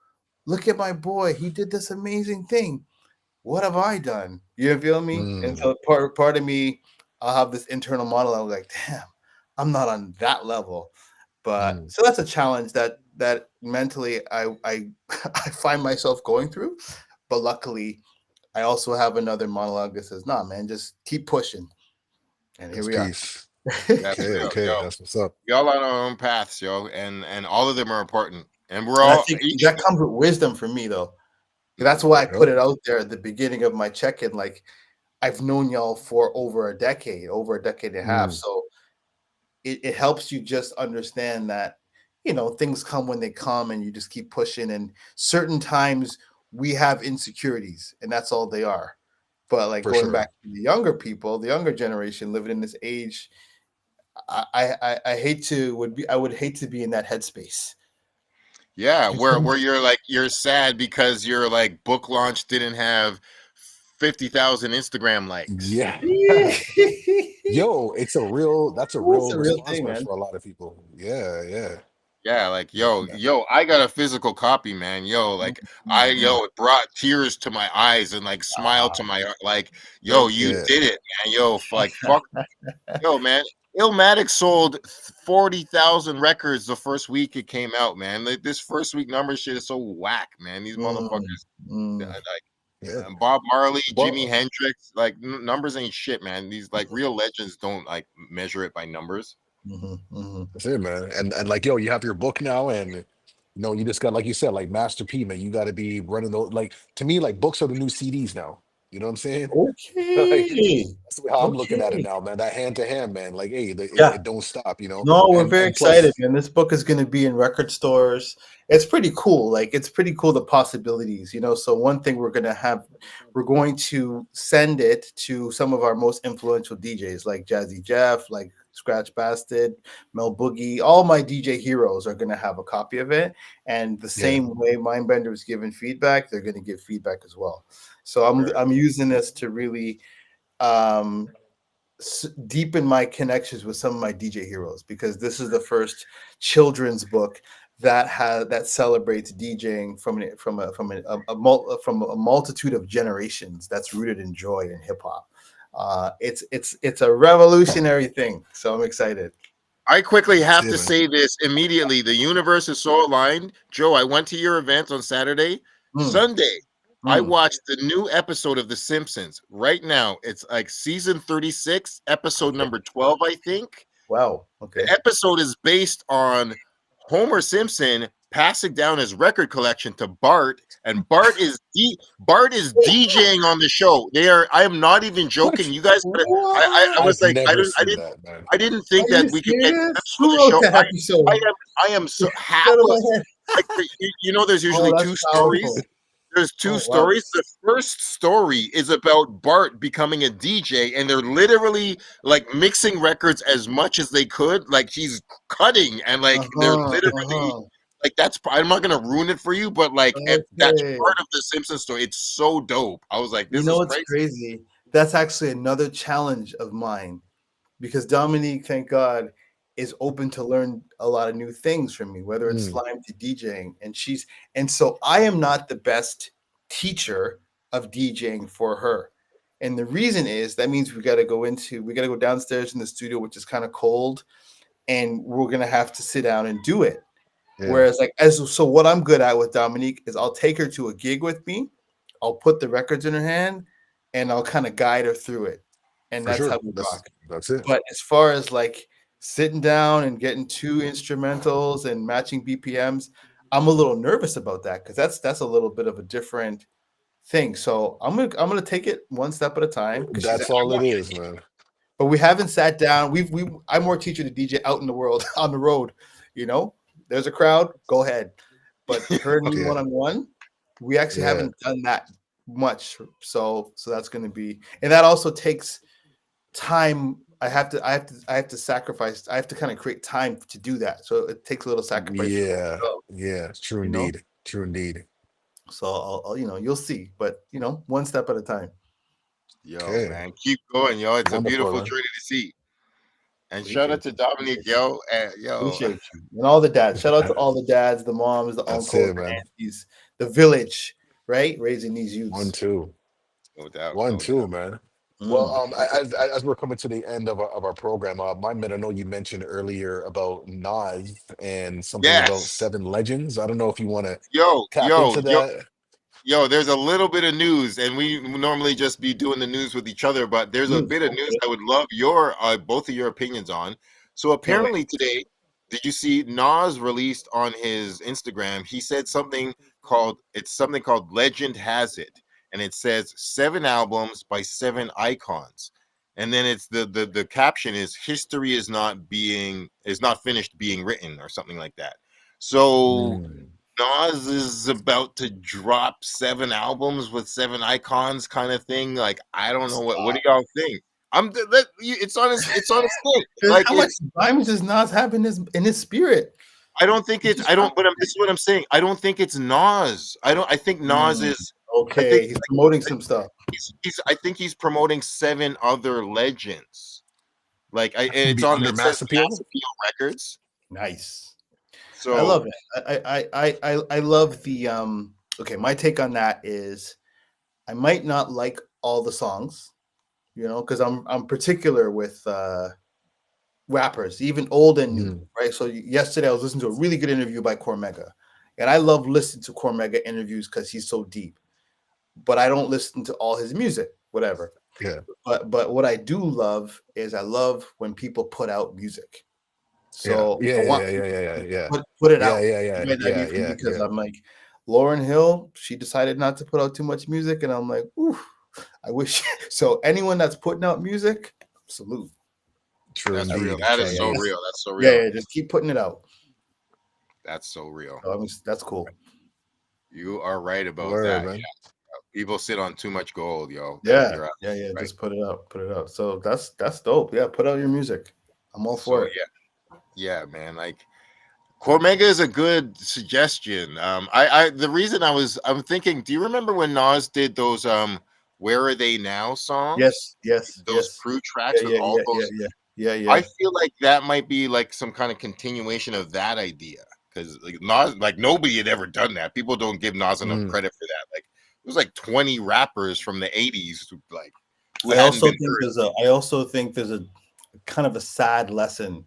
C: look at my boy. He did this amazing thing. What have I done? You feel me? And
A: Mm.
C: so part of me, I'll have this internal monologue. I'm like, damn, I'm not on that level. But
A: Mm.
C: so that's a challenge that mentally I I find myself going through. But luckily, I also have another monologue that says, "Nah, man, just keep pushing." And here
A: It's
C: we are.
A: peace.
B: Yeah,
A: Okay,
B: yo,
A: okay,
B: yo,
A: that's what's up.
B: we all on our own paths, yo, and all of them are important, and we're
C: And I
B: all
C: think
B: each.
C: that comes with wisdom for me, though. That's
B: Mhm.
C: why I put
A: Yep,
C: it out there at the beginning of my check-in. Like, I've known y'all for over a decade and a half.
A: mm,
C: So it helps you just understand that, things come when they come and you just keep pushing. And certain times we have insecurities and that's all they are. But like
A: for
C: going back
A: sure.
C: to the younger people, the younger generation living in this age, I hate to would be I would hate to be in that headspace.
B: Yeah, where you're like you're sad because your like book launch didn't have 50,000 Instagram likes.
A: Yeah.
C: It's
A: Yo, that's a real
C: a real
A: response,
C: thing,
A: man,
C: man.
A: for a lot of people. Yeah, yeah.
B: Yeah, like
A: Yeah.
B: yo, I got a physical copy, man. Yo, like
C: Mhm.
B: it brought tears to my eyes and like smile
C: Ah,
B: to my like, yo,
C: thank
B: you
C: you.
A: Yeah.
B: did it, man. Yo, like fuck, yo, man. Illmatic sold 40,000 records the first week it came out, man. Like this first week number shit is so whack, man. These
C: Mm,
B: motherfuckers,
C: mm.
B: like
A: Yeah.
B: Bob Marley, Jimi
A: Well,
B: Hendrix, like numbers ain't shit, man. These like real legends don't like measure it by numbers.
C: Mhm, mhm.
A: that's it, man. And like, yo, you have your book now, and you just got, like you said, like Master P, man. You got to be running those. Like, to me, like books are the new CDs now. You know what I'm saying? Like,
C: Okay.
A: that's how I'm looking at it
C: Okay.
A: now, man. That hand to hand, man. Like, hey,
C: Yeah.
A: it don't stop, you know.
C: No, we're
A: And
C: very
A: and
C: excited,
A: plus,
C: man. This book is going to be in record stores. It's pretty cool. Like, it's pretty cool the possibilities. So one thing we're going to send it to some of our most influential DJs, like Jazzy Jeff, like Scratch Bastard, Mel Boogie. All my DJ heroes are going to have a copy of it, and the
A: yeah,
C: same way Mindbender is giving feedback, they're going to give feedback as well. So I'm using this to really um deepen my connections with some of my DJ heroes because this is the first children's book that celebrates DJing from a multitude of generations that's rooted in joy and hip hop. It's a revolutionary thing, so I'm excited.
B: I quickly
A: that's
B: have
A: it,
B: to
A: man.
B: say this immediately. The universe is so aligned. Joe, I went to your event on Saturday.
C: Mm,
B: Sunday, I
C: mm,
B: watched the new episode of The Simpsons. Right now, it's like season 36, episode
C: okay.
B: number 12, I think.
C: Wow. Okay.
B: The episode is based on Homer Simpson passing down his record collection to Bart, and Bart is DJing on the show. They are. I am not even
A: What?
B: joking. You guys, I
C: What?
B: was
A: I've
B: like,
A: never seen that, man.
B: I didn't
C: Are
B: think
C: you
B: that we could get
C: serious?
B: clips for
C: Who
B: the
C: wrote
B: show.
C: that episode?
B: I am so
C: Get out of my
B: hapless.
C: head.
B: Like there's
C: Oh,
B: usually
C: that's
B: two stories.
C: powerful.
B: There's two
C: Oh, wow.
B: stories. The first story is about Bart becoming a DJ, and they're literally like mixing records as much as they could. Like he's cutting, and like they're
C: Uh-huh.
B: literally
C: Uh-huh.
B: like that's. I'm not gonna ruin it for you, but like that's
C: Okay.
B: part of the Simpsons story. It's so dope. I was like,
C: You
B: this
C: know
B: is
C: what's
B: crazy.
C: crazy? That's actually another challenge of mine because Dominique, thank God, is open to learn a lot of new things from me, whether it's
A: Mm,
C: slime to DJing. And so I am not the best teacher of DJing for her. And the reason is that means we got to go downstairs in the studio, which is kind of cold, and we're going to have to sit down and do it.
A: yeah,
C: Whereas, like, so what I'm good at with Dominique is I'll take her to a gig with me, I'll put the records in her hand, and I'll kind of guide her through it, and
A: for
C: that's how
A: sure.
C: we rock.
A: That's it.
C: But as far as like sitting down and getting two instrumentals and matching BPMs, I'm a little nervous about that because that's a little bit of a different thing. So I'm gonna take it one step at a time because she's
A: That's
C: like, I
A: all it
C: want you to
A: is,
C: teach
A: man.
C: me. But we haven't sat down. I'm more teacher to DJ out in the world on the road. You know, there's a crowd, go ahead. But her and me
A: Yeah,
C: one on one, we actually
A: yeah.
C: haven't done that much. So that's gonna be, and that also takes time. I have to sacrifice. I have to kind of create time to do that. So it takes a little sacrifice for me as
A: Yeah,
C: well,
A: yeah, true
C: you know.
A: indeed. True indeed.
C: So you'll see, but one step at a time.
B: Yo,
A: Okay.
B: man, keep going, yo. It's a
A: Wonderful,
B: beautiful
A: man.
B: journey to see. And shout out
A: Appreciate
B: to
A: you.
B: Dominique,
C: Appreciate you.
B: yo. Yo.
C: Appreciate you and all the dads. Shout out to all the dads, the moms, the
A: That's
C: uncles,
A: it,
C: the
A: man.
C: aunties, the village, right? Raising these
A: One,
C: youths.
A: two.
B: No doubt,
A: One,
B: no doubt.
A: two, man. Well,
C: Mm.
A: as we're coming to the end of our program, my man, I know you mentioned earlier about Nas and something about
B: Yes.
A: seven legends. I don't know if you want to
B: Yo,
A: tap
B: yo,
A: into
B: yo,
A: that.
B: Yo, there's a little bit of news, and we normally just be doing the news with each other, but there's a bit of news
C: Okay.
B: I would love your both of your opinions on. So
C: Can't wait.
B: apparently today, did you see Nas released on his Instagram? He said something called Legend Has It, and it says 7 albums by 7 icons. And then it's the caption is history is not finished being written or something like that. So
A: Mm.
B: Nas is about to drop 7 albums with 7 icons, kind of thing. Like, I don't know what do
C: Stop.
B: y'all think? It's on his thing. Like
C: How much
B: it's
C: diamonds does Nas have in his spirit?
B: I don't think
C: He
B: it's
C: just
B: I don't but this is what I'm saying. I don't think it's Nas. I think Nas
C: Mm,
B: is I think
C: okay, he's promoting some stuff.
B: he's I think he's promoting 7 other legends. Like
A: That could be under
B: it says
A: mass
B: Mass
A: appeal.
B: Appeal Records.
C: Nice. I
B: So
C: love it. I love the okay, my take on that is I might not like all the songs, because I'm particular with rappers, even old and new,
A: Mm.
C: right? So yesterday I was listening to a really good interview by Cormega. And I love listening to Cormega interviews because he's so deep. But I don't listen to all his music, whatever.
A: Yeah,
C: But what I do love is I love when people put out music.
A: yeah,
C: So
A: yeah,
C: I
A: yeah,
C: want
A: yeah, yeah,
C: people
A: yeah,
C: to
A: yeah,
C: put it
A: yeah,
C: out.
A: yeah, yeah,
C: You might not
A: yeah,
C: be for me
A: yeah,
C: because
A: yeah.
C: I'm like Lauren Hill. She decided not to put out too much music, and I'm like, ooh, I wish. So anyone that's putting out music, salute.
A: True
B: that's real.
A: indeed.
B: That
A: True
B: is so
A: indeed.
B: real. That's so
C: Yeah,
B: real.
C: yeah, just keep putting it out.
B: That's so real.
C: So, I mean, that's cool.
B: You are right about
A: Word,
B: that.
A: man.
B: People sit on too much gold, yo.
C: Yeah,
B: You're
C: yeah, yeah.
B: absolutely right.
C: Just put it out. So that's dope. Yeah, put out your music. I'm all for
B: So
C: it.
B: yeah, man. Like Cormega is a good suggestion. The reason I'm thinking, do you remember when Nas did those Where Are They Now songs?
C: Yes, yes,
B: Those
C: yes.
B: crew
C: Yeah,
B: tracks with
C: yeah,
B: all
C: yeah, yeah,
B: those.
C: yeah, yeah,
B: I
C: yeah.
B: feel like that might be like some kind of continuation of that idea. Because like Nas, like nobody had ever done that. People don't give Nas enough
A: Mm.
B: credit for that. Like it was like 20 rappers from the 80s who
C: I
B: hadn't
C: also
B: been
C: think
B: heard.
C: there's a kind of a sad lesson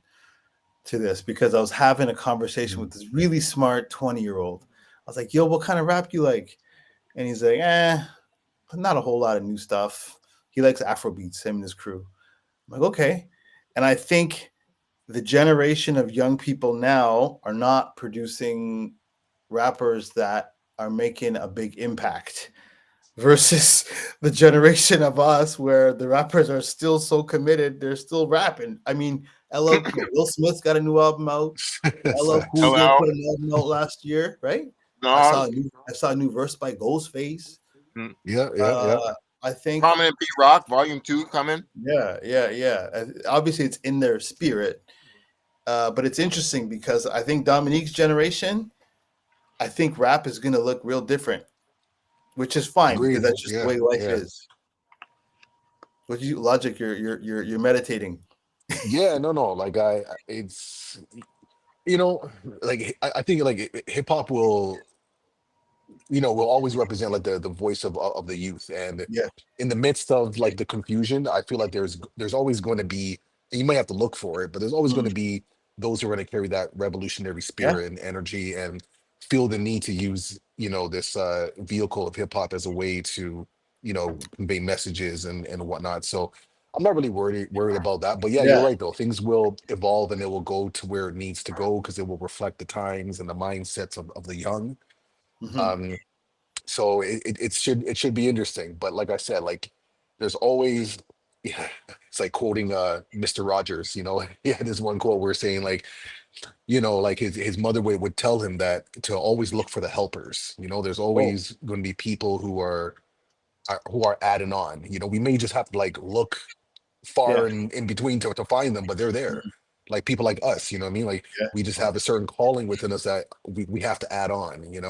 C: to this because I was having a conversation
A: Mm.
C: with this really smart 20-year-old. I was like, yo, what kind of rap you like? And he's like, not a whole lot of new stuff. He likes Afro beats, him and his crew. I'm like, okay. And I think the generation of young people now are not producing rappers that are making a big impact versus the generation of us where the rappers are still so committed, they're still rapping. I mean, Will Smith's got a new album out. LL Cool
A: Facts.
C: J
B: LL,
C: put an album out last year, right?
B: Nas,
C: I saw a new verse by Ghostface.
B: mm,
A: Yeah, yeah, yeah.
C: Uh, I think,
B: Prominent P Rock Volume 2 coming.
C: yeah, yeah, yeah. Obviously, it's in their spirit, but it's interesting because I think Dominique's generation, I think rap is going to look real different, which is fine because
A: Agreed.
C: that's just the
A: Yeah,
C: way life
A: yeah.
C: is. What you logic? You're meditating.
A: Yeah, no, no. Like it's you know, like I think like hip hop will will always represent like the voice of the youth. And
C: Yeah,
A: in the midst of like the confusion, I feel like there's always going to be, and you might have to look for it, but there's always going
C: mm,
A: to be those who are going to carry that revolutionary
C: yeah,
A: spirit and energy and feel the need to use this vehicle of hip hop as a way to convey messages and whatnot. So I'm not really worried about that. But yeah, you're
C: yeah.
A: right though. Things will evolve and it will go to where it needs to go because it will reflect the times and the mindsets of the young.
C: Hmm.
A: Um, so it should be interesting. But like I said, like there's always, yeah, it's like quoting Mr. Rogers. He had this one quote where saying like, like his mother would tell him that to always look for the helpers. There's
C: Oh,
A: always going to be people who are adding on. We may just have to like look far
C: yeah,
A: in between to find them, but they're there.
C: mm,
A: Like people like us, you know what I mean? Like
C: yeah,
A: we just
C: yeah,
A: have a certain calling within us that we have to add on,
C: yeah,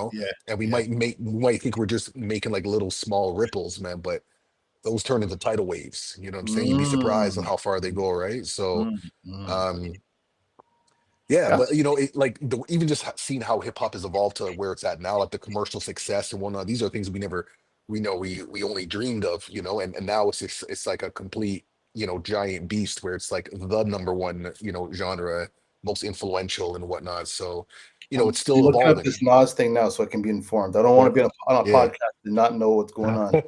A: and we
C: yeah.
A: might think we're just making like little small ripples, man, but those turn into tidal waves. You know what I'm saying? You'd be surprised on
C: Mm,
A: how far they go, right? So
C: mm, mm.
A: um yeah, but
C: That's
A: like even just seeing how hip hop has evolved to where it's at now, like the commercial success and whatnot. These are things we only dreamed of, and now it's like a complete giant beast where it's like the number one genre most influential and whatnot. So,
C: I'm
A: it's still
C: looking up
A: evolving.
C: this Nas thing now so I can be informed. I don't want
A: Yeah,
C: to be on a
A: yeah.
C: podcast and not know what's going on.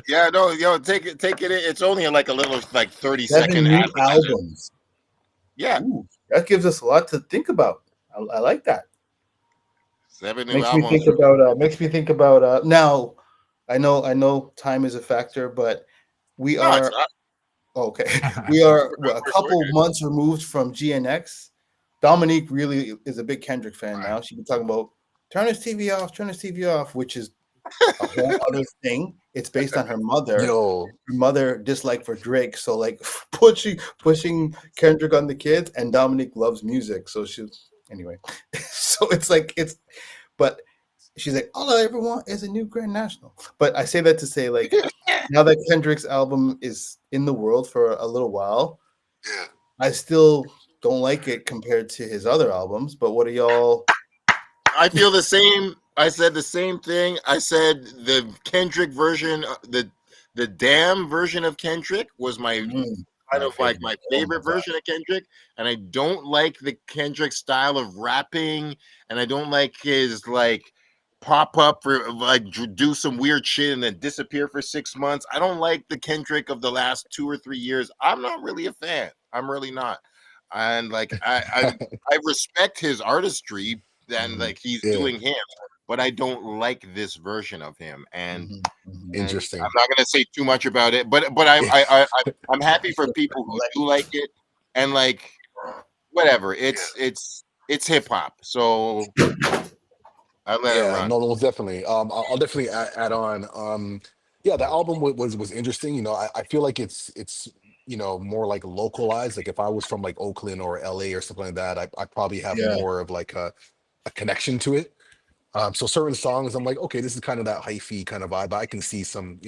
B: Yeah, no, take it. It's only like a little like 30-second
C: 7 new
B: appetizer.
C: albums.
B: Yeah,
C: Ooh, that gives us a lot to think about. I like that.
B: 7 new
C: Makes me
B: albums.
C: think about. Makes me think about. Now, I know, time is a factor, but we
B: No, it's
C: are
B: not.
C: okay. We are
B: We're,
C: a
B: we're
C: couple
B: good.
C: months removed from GNX. Dominique really is a big Kendrick fan
B: Right.
C: now. She's been talking about turn his TV off, which is a whole other thing. It's based on her mother.
A: Yo,
C: Her mother dislike for Drake, so like pushing Kendrick on the kids, and Dominique loves music, so she's anyway. So it's like but she's like, all I ever want is a new Grand National. But I say that to say, like, now that Kendrick's album is in the world for a little while,
A: yeah.
C: I still don't like it compared to his other albums. But what are y'all?
B: I feel the same. I said the same thing. I said the Kendrick version, the Damn version of Kendrick was my kind
C: My
B: of like
C: favorite.
B: my
C: Oh my
B: favorite
C: god.
B: version of Kendrick, and I don't like the Kendrick style of rapping, and I don't like his like pop up for like do some weird shit and then disappear for 6 months. I don't like the Kendrick of the last 2 or 3 years. I'm not really a fan. I'm really not, and like I respect his artistry and
C: Mhm,
B: like he's
A: Yeah.
B: doing him, but I don't like this version of him,
C: mhm, mhm.
B: and I'm
A: Interesting.
B: not going to say too much about it, but I'm happy for people who do like it, and like whatever. It's hip hop, so I let it
A: Yeah,
B: run.
A: no, no, definitely. I'll definitely add on. Yeah, the album was interesting. I feel like it's more like localized. Like if I was from like Oakland or LA or something like that, I probably have
C: Yeah.
A: more of like a connection to it. So certain songs, I'm like, okay, this is kind of that hyphy kind of vibe. I can see some,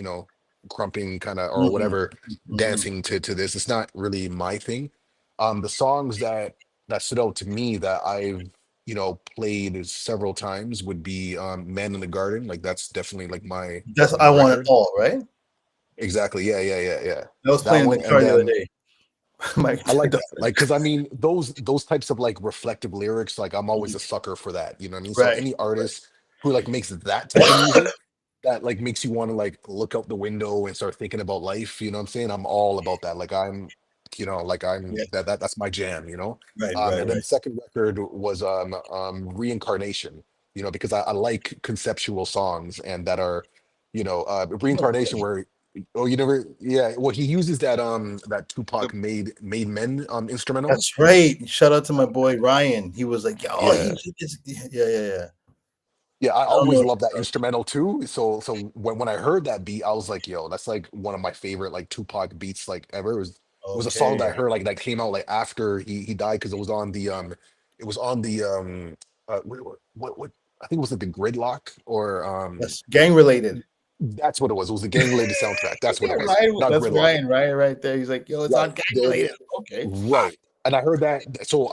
A: crumping kind of or
C: Mhm,
A: whatever
C: mhm.
A: dancing to this. It's not really my thing. The songs that stood out to me that I've, played several times would be Man in the Garden. Like that's definitely like
C: That's
A: my
C: I Want It
A: record.
C: All, right?
A: Exactly. Yeah, yeah, yeah, yeah.
C: That was
A: That
C: playing in
A: one.
C: the
A: And
C: car the other
A: then
C: day. Mike,
A: I like that. Like, because I mean, those types of like reflective lyrics, like I'm always
C: Mhm.
A: a sucker for that. You know what I mean? So
C: Right.
A: any artist who like makes that type of music that like makes you want to like look out the window and start thinking about life, you know what I'm saying? I'm all about that. Like I'm
C: Yeah.
A: that's my jam.
C: Right. Right.
A: And then
C: Right.
A: the second record was Reincarnation, because I like conceptual songs and that are, Reincarnation where oh, you never? Yeah. Well, he uses that
B: The,
A: Tupac made men instrumental.
C: That's right. Shout out to my boy Ryan. He was like, "Oh,
A: Yeah.
C: he just yeah, yeah, yeah."
A: Yeah, I
C: I don't know
A: always
C: what
A: love
C: this
A: that
C: does.
A: instrumental too. So when I heard that beat, I was like, yo, that's like one of my favorite like Tupac beats like ever. It was a song that I
C: Okay.
A: heard like that came out like after he died because it was on the what I think it was like the Gridlock or
C: That's gang related.
A: that's what it was. It was the gang related soundtrack. That's what
C: Yeah,
A: it was.
C: Ryan.
A: Not
C: That's
A: Gridlock.
C: Ryan right there. He's like, "Yo, it's on
A: Right.
C: gang related." Okay.
A: Right. And I heard that so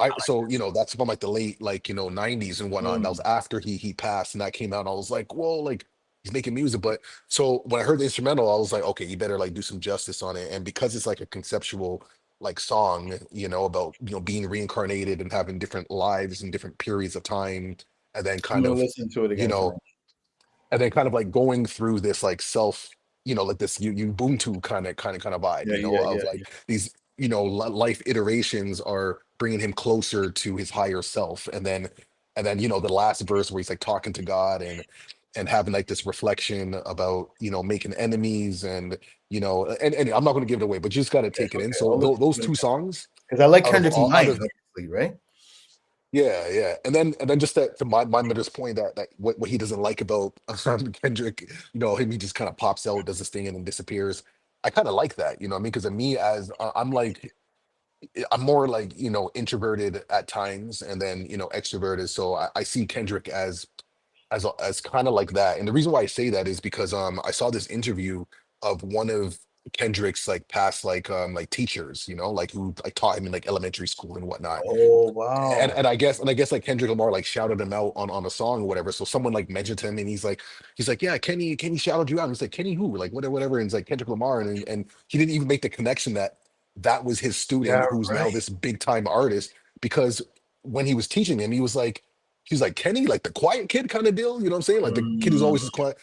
A: that's from like the late like 90s and whatnot. And that was
C: Mm.
A: after he passed and that came out and I was like, whoa, like he's making music. But so when I heard the instrumental, I was like, okay, you better like do some justice on it. And because it's like a conceptual like song, about being reincarnated and having different lives and different periods of time, and then
C: I'm
A: kind
C: gonna
A: of,
C: listen to it
A: you
C: again tonight.
A: know, and then kind of like going through this like self, like this Ubuntu kind of vibe,
C: Yeah, yeah,
A: of
C: yeah,
A: like
C: yeah.
A: these, life iterations are bringing him closer to his higher self, and then the last verse where he's like talking to God and having like this reflection about making enemies and I'm not going to give it away, but you just got to
C: Okay,
A: take it in.
C: okay.
A: So
C: I'll listen
A: those
C: to it
A: two
C: again
A: songs
C: because I like
A: out of
C: Kendrick's
A: all out
C: mind,
A: of
C: obviously, right?
A: yeah, yeah, and then just that to my mother's point that what he doesn't like about Kendrick, him he just kind of pops out, does this thing, and then disappears. I kind of like that, what I mean? Because of me, as I'm like, I'm more like introverted at times, and then extroverted. So I see Kendrick as kind of like that. And the reason why I say that is because I saw this interview of one of Kendrick's like past like teachers, like who like taught him in like elementary school and whatnot
C: Oh
A: and
C: wow.
A: and I guess like Kendrick Lamar like shouted him out on a song or whatever. So someone like mentioned him and he's like, yeah, Kenny shouted you out. And he's like, Kenny who? Like whatever. And it's like Kendrick Lamar and he didn't even make the connection that was his
C: Yeah,
A: student who's now
C: right.
A: this big time artist because when he was teaching him, he was like Kenny, like the quiet kid kind of deal. You know what I'm saying? Like the kid who's always just quiet.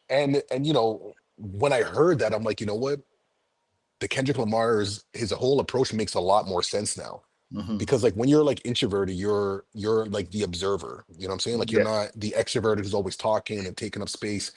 A: And you know, when I heard that, I'm like, you know what? The Kendrick Lamar's his whole approach makes a lot more sense now.
C: Mm-hmm.
A: Because like when you're like introverted, you're like the observer. You know what I'm saying? Like you're
C: Yeah,
A: not the extroverted who's always talking and taking up space.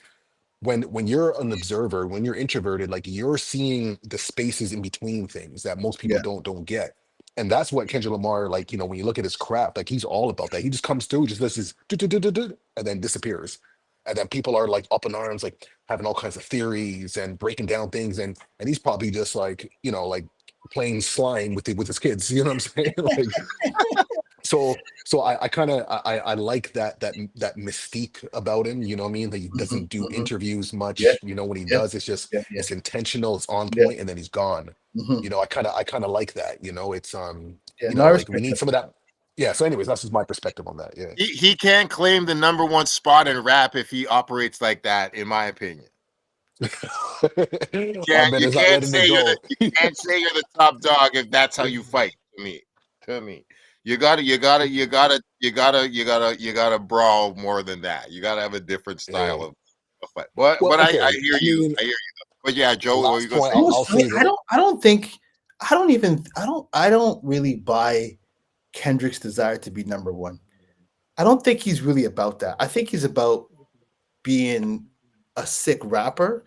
A: When you're an observer, when you're introverted, like you're seeing the spaces in between things that most people
C: yeah,
A: don't get. And that's what Kendrick Lamar, like, you know, when you look at his craft, like he's all about that. He just comes through, just does his and then disappears. And then people are like up in arms, like having all kinds of theories and breaking down things. And he's probably just like, you know, like playing slime with his kids. You know what I'm saying? Like so I kind of I like that mystique about him, you know what I mean? That he
C: mm-hmm,
A: doesn't do
C: mm-hmm.
A: interviews
C: Yeah,
A: much. You know, when he
C: yeah,
A: does, it's just
C: yeah, yeah,
A: it's intentional, it's on
C: yeah.
A: point, and then he's gone.
C: Mm-hmm.
A: You know, I kind of like that. You know, it's
C: Yeah,
A: you
C: no, I
A: know, like we
C: respect
A: need
C: that.
A: some of that. Yeah. So, anyways, that's just my perspective on that. Yeah.
B: He can't claim the number one spot in rap if he operates like that, in my opinion.
A: My
B: Can't
A: man
B: you
A: is not
B: can't
A: letting it
B: say you're the
A: go.
B: you can't say you're the top dog if that's how you fight. To me, you gotta brawl more than that. You gotta have a different
A: Yeah.
B: style of fight. But
A: Well,
B: I
A: okay.
B: hear
A: I
B: you.
A: mean,
B: I hear you. But yeah,
A: the
B: Joe, what were you
A: last
B: gonna
A: point
B: say?
C: You know
A: I'll
C: what's funny?
A: say
C: I
A: that.
C: don't. I don't think. I don't even. I don't. I don't really buy Kendrick's desire to be number one. I don't think he's really about that. I think he's about being a sick rapper,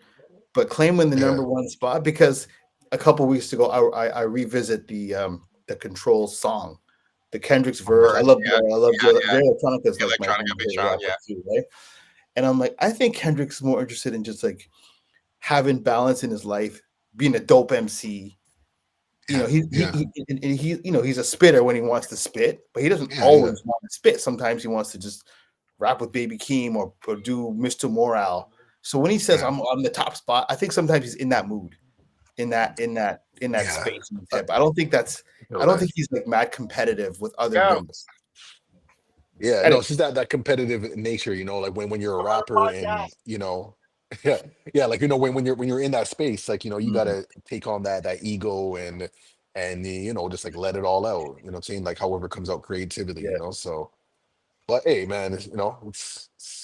C: but claiming the
A: Yeah.
C: number one spot because a couple weeks ago I revisit the Control song, the Kendrick's verse.
B: First, yeah,
C: I love
B: yeah, yeah.
C: Jay Electronica is like my
B: Electronica
C: favorite
B: Bichon,
C: rapper
B: yeah.
C: too, right? And I'm like, I think Kendrick's more interested in just like having balance in his life, being a dope MC. You know,
A: Yeah. Yeah.
C: he you know he's a spitter when he wants to spit, but he doesn't
A: Yeah. Yeah.
C: always want to spit. Sometimes he wants to just rap with Baby Keem or do Mr. Morale. So when he says
A: Yeah.
C: I'm on the top spot, I think sometimes he's in that mood, in that
A: Yeah.
C: space in his head. But I don't think that's
A: Feel
C: I don't
A: that.
C: think he's like mad competitive with other
B: Yeah.
C: dudes.
A: Yeah, no,
C: Anyway,
A: it's just that competitive nature, you know, like when you're a rapper and you know, yeah, yeah, like you know when you're in that space, like you know, you
C: mhm,
A: gotta take on that ego and you know just like let it all out. You know what I'm saying? Like however comes out creatively,
C: yeah.
A: you know. So, but hey, man, you know,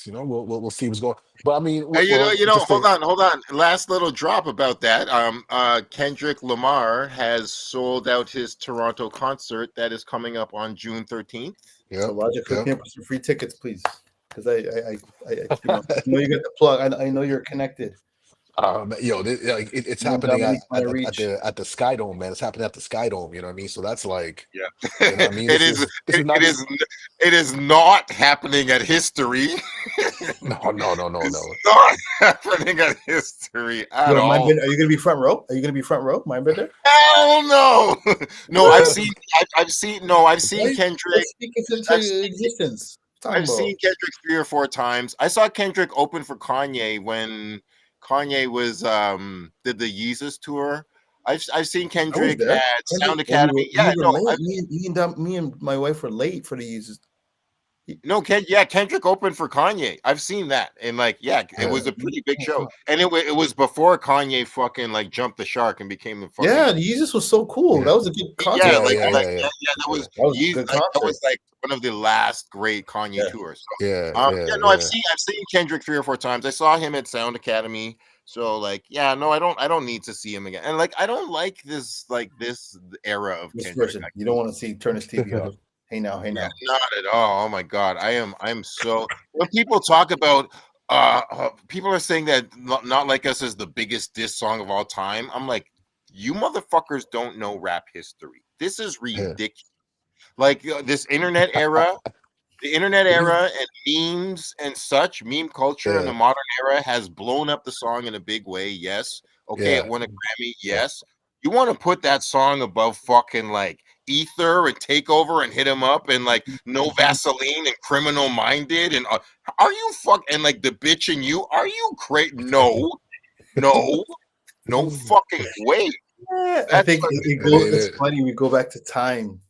A: you know we'll see what's going. But I mean,
B: Hey,
A: well, just
B: hold
A: to
B: on, hold on. Last little drop about that. Kendrick Lamar has sold out his Toronto concert that is coming up on June 13th.
C: So
A: yep,
C: Logic, hook
A: yep.
C: me up with some free tickets, please, because I know you got the plug. I know you're connected.
A: Yo, like it's
C: You and
A: happening
C: Dominique want to
A: at
C: reach.
A: the Sky Dome, man. It's happening at the Sky Dome. You know what I mean? So that's like,
B: Yeah,
A: you know what I mean?
B: it
A: This
B: is.
A: is this is
B: It
A: not
B: is. It is not happening at history.
A: no no no no
B: It's
A: no.
B: not happening at history at
C: Yo,
B: all.
C: Are you gonna be front row? Are you gonna be front row, Mindbender?
B: Hell no, no. I've
C: What?
B: seen. I've seen. No, I've seen
C: Why?
B: Kendrick.
C: Let's speak it
B: I've
C: into existence. Talking
B: I've
C: about.
B: seen Kendrick 3 or 4 times. I saw Kendrick open for Kanye when Kanye was did the Yeezus tour. I've seen
C: I was
B: Kendrick
C: there.
B: at
C: Kendrick,
B: Sound
C: and
B: Academy.
C: we
B: Yeah,
C: were
B: no,
C: late. Me and my wife were late for the users.
B: no, Kendrick opened for Kanye. I've seen that, and like, yeah, it
A: Yeah,
B: was a pretty big show, and it was before Kanye fucking like jumped the shark and became the fucking
C: Yeah, the users was so cool.
A: yeah,
C: That was a good
B: yeah,
C: concert.
A: yeah, yeah, yeah, yeah,
B: yeah, that
A: yeah,
B: was
C: That was a
B: Yeezus,
C: good
B: like that
C: concert.
B: was like one of the last great Kanye
C: Yeah.
B: tours.
A: yeah,
B: Yeah,
A: yeah,
B: no,
A: yeah,
B: I've seen Kendrick 3 or 4 times. I saw him at Sound Academy. So like, yeah, no, I don't need to see him again. And like, I don't like this era of
C: This
B: Kendrick.
C: person, you don't want to see turn his TV off. Hey now, hey
B: Yeah,
C: now.
B: not at all. Oh my God, I'm so when people talk about people are saying that Not Like Us is the biggest diss song of all time. I'm like, you motherfuckers don't know rap history. This is
A: yeah,
B: ridiculous. Like this internet era. The internet era and memes and such, meme culture in the
A: yeah,
B: modern era has blown up the song in a big way. Yes. Okay, it
A: yeah,
B: won a Grammy.
A: yeah.
B: Yes. You want to put that song above fucking like Ether and Takeover and Hit 'em Up and like No Vaseline and Criminal Minded and are you fuck and like the bitch and you? Are you crazy? No, no, no fucking way.
C: Yeah, I
B: That's
C: think it
A: It
C: go.
A: ain't
C: It's
A: it.
C: funny. We go back to time.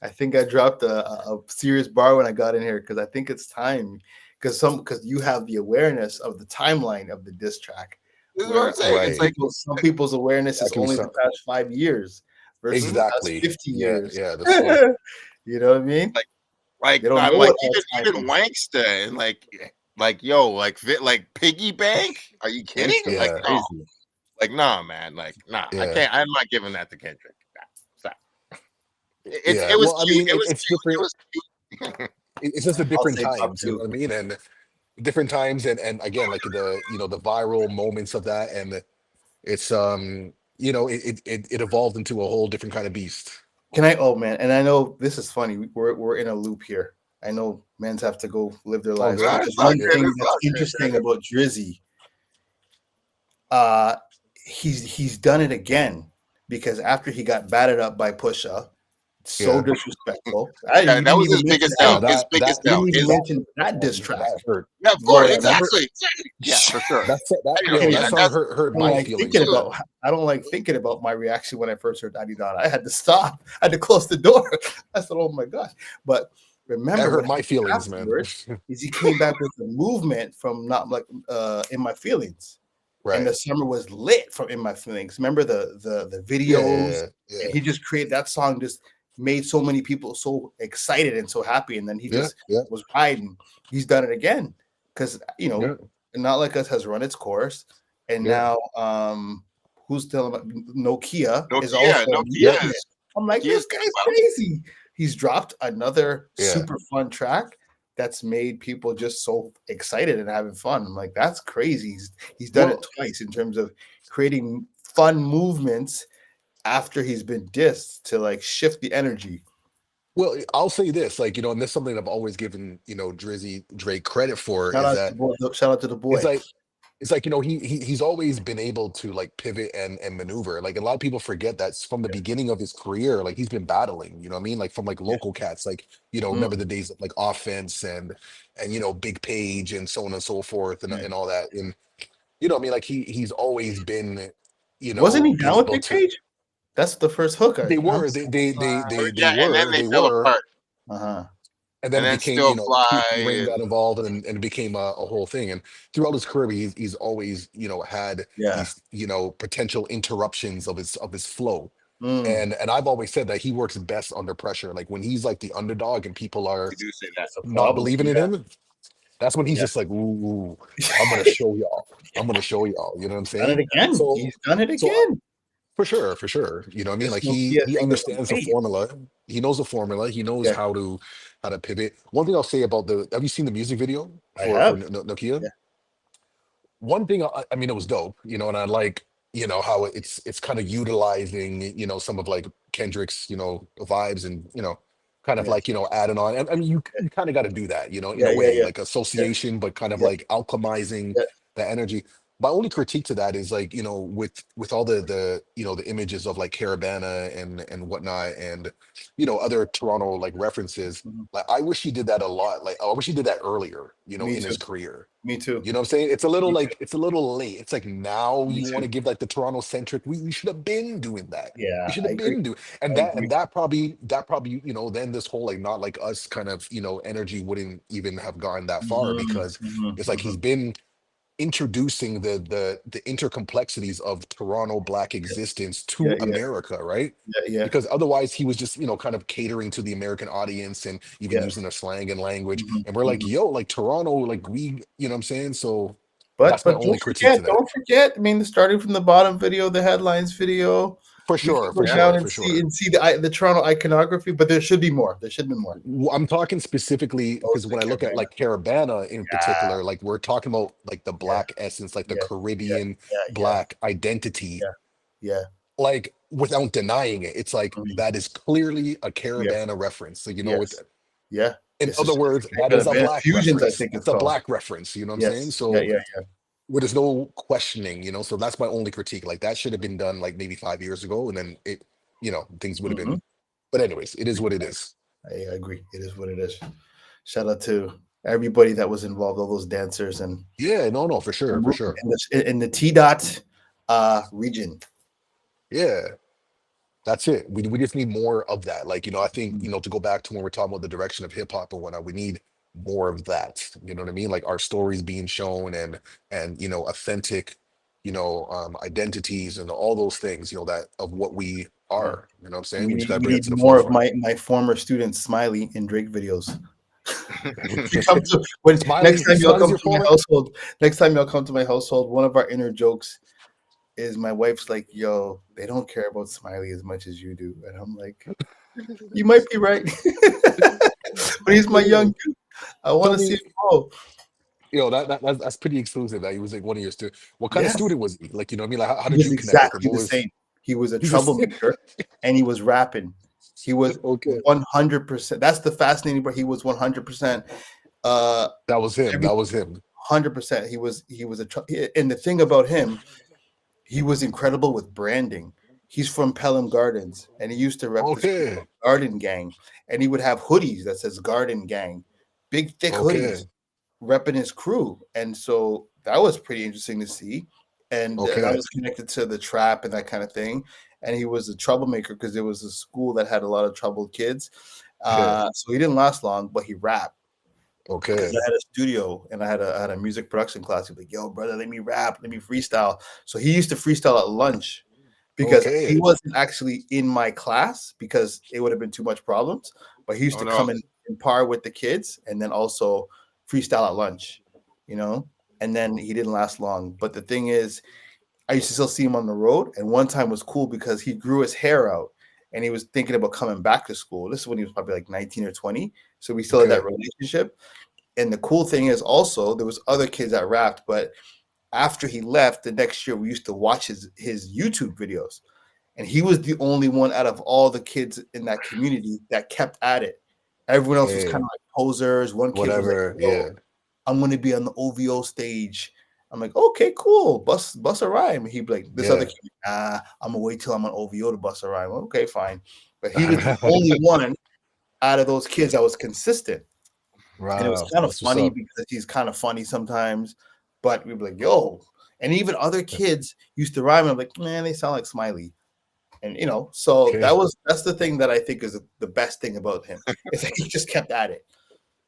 C: I think I dropped a serious bar when I got in here because I think it's time because you have the awareness of the timeline of the diss track,
B: this is what I'm
C: where
B: saying. It's
A: Right.
B: like
C: some people's awareness
A: That
C: is
A: can be
C: only the
A: some
C: past 5 years versus the past
A: exactly.
C: 50
A: Yeah,
C: years.
A: yeah. The story.
C: You know what I mean? They don't know
B: like
C: what all time
B: even
C: is.
B: Wankster and like yo, like Piggy Bank. Are you kidding?
C: Wankster was
A: Yeah,
B: No,
C: crazy.
B: nah, man. Nah. I
A: yeah,
B: can't. I'm not giving that to Kendrick. Nah, stop.
A: yeah.
B: It was
A: Well, I
B: cute.
A: mean,
B: It was
A: it's
B: cute. It
A: different.
B: was cute.
A: It's just the
C: I'll
A: different
C: say top
A: times, you know
C: two.
A: what I mean? And different times, and again, like the the viral moments of that, and it's it evolved into a whole different kind of beast.
C: Can I? Oh man, and I know this is funny. We're in a loop here. I know men's have to go live their
A: All
C: lives,
A: good.
C: but
B: Nah,
C: there's
B: it's all
A: All
C: one
A: good.
B: good.
C: thing
B: It's
C: that's
B: all good,
C: interesting
B: brother.
C: about Drizzy. Uh, he's done it again because after he got batted up by Pusha, so
A: Yeah.
C: disrespectful.
B: Yeah,
C: You
B: that
C: didn't
B: was
C: even
B: his
C: mention.
B: biggest
C: I
A: Yeah,
B: sell.
C: didn't.
B: His
A: that
B: biggest
C: You
B: sell.
C: didn't even
B: His
C: mention that diss track.
A: that hurt.
B: yeah, of course,
C: Lord, remember?
B: exactly. Yeah, for sure.
A: That
C: I can't
A: that
C: even.
A: song hurt
C: I don't
A: my
C: like
A: feelings,
C: thinking
A: man.
C: about. I don't like thinking about my reaction when I first heard Adidon. I had to stop. I had to close the door. I said, "Oh my gosh!" But
A: That
C: remember
A: hurt
C: what
A: my
C: happened
A: feelings, man.
C: afterwards is he came back with the movement from not like in my feelings, and
A: Right.
C: the summer was lit from in my feelings. Remember the
A: Yeah,
C: videos,
A: yeah, yeah,
C: and he just created that song. Just made so many people so excited and so happy, and then he
A: yeah,
C: just
A: yeah,
C: was riding. He's done it again because
A: yeah,
C: Not Like Us has run its course, and
A: yeah,
C: now who's telling about Nokia is
B: Nokia,
C: also
A: yeah,
C: lit. I'm like,
B: Nokia's
C: this
B: doing
C: guy's
B: well.
C: crazy. He's dropped another
A: yeah.
C: super fun track that's made people just so excited and having fun. I'm like, that's crazy. He's done it
A: Well,
C: twice in terms of creating fun movements after he's been dissed to like shift the energy.
A: well, I'll say this, like, and this is something I've always given, Drizzy Drake credit for,
C: Shout
A: is
C: out to the
A: that
C: boy. Shout out to the
A: it's
C: boy.
A: like he's always been able to like pivot and maneuver. Like a lot of people forget that's from the beginning of his career, like he's been battling, you know what I mean? Like from like
C: Yeah.
A: local cats, like, remember
C: Mm,
A: the days of like offense and Big Page and so on and so forth
C: yeah.
A: and all that. And what I mean? Like he's always been,
C: Wasn't he
A: been
C: down with
A: able
C: Big
A: to.
C: Page? That's the first hook.
A: They
C: I'm
A: were,
C: so
B: Yeah, and then they
A: they
B: fell
A: were,
B: apart,
C: uh-huh.
A: and then
B: and
A: it
B: then
A: became,
B: Still Fly,
A: Ring got
B: and
A: involved, and it became a whole thing. And throughout his career, he's always, had
C: Yeah.
A: these, potential interruptions of his flow.
C: Mm.
A: And I've always said that he works best under pressure. Like when he's like the underdog and people are
B: you do say that.
C: That's a
A: not
C: problem.
A: believing in
C: Yeah.
A: him, that's when he's
C: Yeah.
A: just like, ooh, I'm gonna show y'all. I'm gonna show y'all. You know what I'm
C: Done it
A: saying?
C: again.
A: So
C: He's done it
A: so
C: again.
A: for sure, for sure. You know what I mean?
C: This
A: Like
C: Nokia
A: he
C: thing is a
A: understands the
C: wave.
A: formula. He knows the formula. He knows
C: Yeah,
A: how to pivot. One thing I'll say about the have you seen the music video
C: I
A: for
C: have.
A: Nokia?
C: Yeah.
A: One thing I mean it was dope, and I like, how it's kind of utilizing, some of like Kendrick's, vibes and, kind of
C: Yeah.
A: like, adding on. I mean you kind of got to do that, in
C: Yeah.
A: a
C: Yeah.
A: way,
C: Yeah.
A: like
C: Yeah.
A: association, but kind of
C: Yeah.
A: like alchemizing
C: Yeah.
A: the energy. My only critique to that is like, with all the images of like Caravana and whatnot, and other Toronto like references,
C: Mhm.
A: like I wish he did that a lot. Like I wish he did that earlier,
C: Me
A: in
C: too.
A: his career.
C: Me too.
A: You know what I'm saying? It's a little
C: Me too.
A: like it's a little late. It's like now
C: Me
A: you want
C: too.
A: to give like the Toronto centric. We should have been doing that. We
C: Yeah,
A: should
C: I
A: have
C: agree.
A: been doing,
C: I
A: and
C: agree.
A: that probably then this whole like not like us kind of energy wouldn't even have gone that far, because it's like he's been introducing the intercomplexities of Toronto Black
C: Yeah.
A: existence
C: Yeah.
A: to
C: Yeah.
A: America, right?
C: Yeah. Yeah.
A: Because otherwise he was just kind of catering to the American audience and even
C: Yeah.
A: using their slang and language.
C: Mhm,
A: And we're like,
C: mhm.
A: yo, like Toronto, like we, what I'm saying? So
C: But
A: that's my
C: don't
A: only critique
C: forget,
A: to that.
C: I mean, starting from the bottom video, the headlines video,
A: For
C: we can
A: sure,
C: go
A: for
B: Yeah,
C: down
A: sure,
C: and
A: for sure.
C: see the Toronto iconography. But there should be more. There should be more.
A: I'm talking specifically
C: Goes
A: because
C: to
A: when I look at
C: Carabana.
A: like Caravana in
C: Yeah.
A: particular, like we're talking about like the
C: Yeah.
A: black essence, like the
C: Yeah. Yeah.
A: Caribbean
C: Yeah. Yeah.
A: black identity,
C: Yeah. Yeah.
A: like without denying it. It's like
C: Mhm.
A: that is clearly a
C: Yeah.
A: Caravana reference. So with
C: Yes. Yeah.
A: in
C: This
A: other
C: is
A: words, that is a
C: Carabana
A: black
C: Fusions, I
A: reference.
C: think it's
A: That's a
C: called.
A: black reference. You know what I'm saying?
C: Yes. Yeah.
A: So
C: Yeah.
A: where there's no questioning, so that's my only critique. Like that should have been done like maybe 5 years ago, and then things would have
C: Hmm.
A: been. But anyways, it is what it is.
C: I agree. It is what it is. Shout out to everybody that was involved, all those dancers and
A: Yeah, no, no, for sure, for sure.
C: in the T dot region.
A: Yeah, that's it. We just need more of that. Like, I think,
C: Mhm.
A: to go back to when we're talking about the direction of hip hop and whatnot, we need more of that. You know what I mean? Like our stories being shown and authentic, identities and all those things, that of what we
C: Yeah.
A: are. You know what I'm saying?
C: We
A: We just
C: need
A: gotta
C: we
A: bring that
C: need
A: to the
C: more of
A: forefront.
C: my former students Smiley in Drake videos. You come to when next
A: Smiley,
C: time y'all
A: Smiley's
C: come
A: your
C: to my
A: forward.
C: household. Next time y'all come to my household, one of our inner jokes is my wife's like, "Yo, they don't care about Smiley as much as you do," and I'm like, "You might be right, but he's my young
A: Yo,
C: dude. I want
A: tell
C: to see
A: me,
C: him grow."
A: yo, that's pretty exclusive. That he was like one of your students. What kind of
C: Yes,
A: student was he? Like, you know what I mean? Like, how
C: he
A: did
C: was
A: you connect with him?
C: exactly
A: What
C: the
A: was
C: same. He was a
A: he's just
C: troublemaker, and he was rapping. He was
A: okay?
C: 100%. That's the fascinating part. He was 100%. Uh,
A: That was him.
C: every
A: That was him.
C: 100%. He was and the thing about him, he was incredible with branding. He's from Pelham Gardens, and he used to rep this group called
A: Okay,
C: Garden Gang, and he would have hoodies that says Garden Gang, big thick hoodies,
A: okay,
C: repping his crew, and so that was pretty interesting to see, and that
A: okay,
C: was connected to the trap and that kind of thing. And he was a troublemaker because there was a school that had a lot of troubled kids,
A: okay,
C: so he didn't last long, but he rapped because
A: okay,
C: I had a studio and I had a music production class. He'd be like, "Yo, brother, let me rap, let me freestyle." So he used to freestyle at lunch because he
A: okay,
C: wasn't actually in my class because it would have been too much problems. But he used
B: Oh
C: to
B: no.
C: come in and par with the kids and then also freestyle at lunch, you know. And then he didn't last long. But the thing is, I used to still see him on the road. And one time was cool because he grew his hair out and he was thinking about coming back to school. This is when he was probably like 19 or 20. So we still had that
A: okay.
C: relationship. And the cool thing is also there was other kids that rapped, but after he left the next year, we used to watch his YouTube videos, and he was the only one out of all the kids in that community that kept at it. Everyone else was kind
A: Hey,
C: of like posers. One kid was like,
A: whatever.
C: "Yo,
A: Yeah,
C: I'm going to be on the OVO stage." I'm like, "Okay, cool. Bust a rhyme." He'd be like, "This other
A: yeah.
C: kid, I'm gonna wait till I'm on OVO to bust a rhyme." Okay, fine. But he was the only one out of those kids that was consistent. And it was
A: Wow,
C: kind of
A: that's what's
C: funny
A: up.
C: because he's kind of funny sometimes, but we'd be like, "Yo," and even other kids used to rhyme. And I'm like, "Man, they sound like Smiley," and so
A: Okay,
C: that's the thing that I think is the best thing about him is that he just kept at it,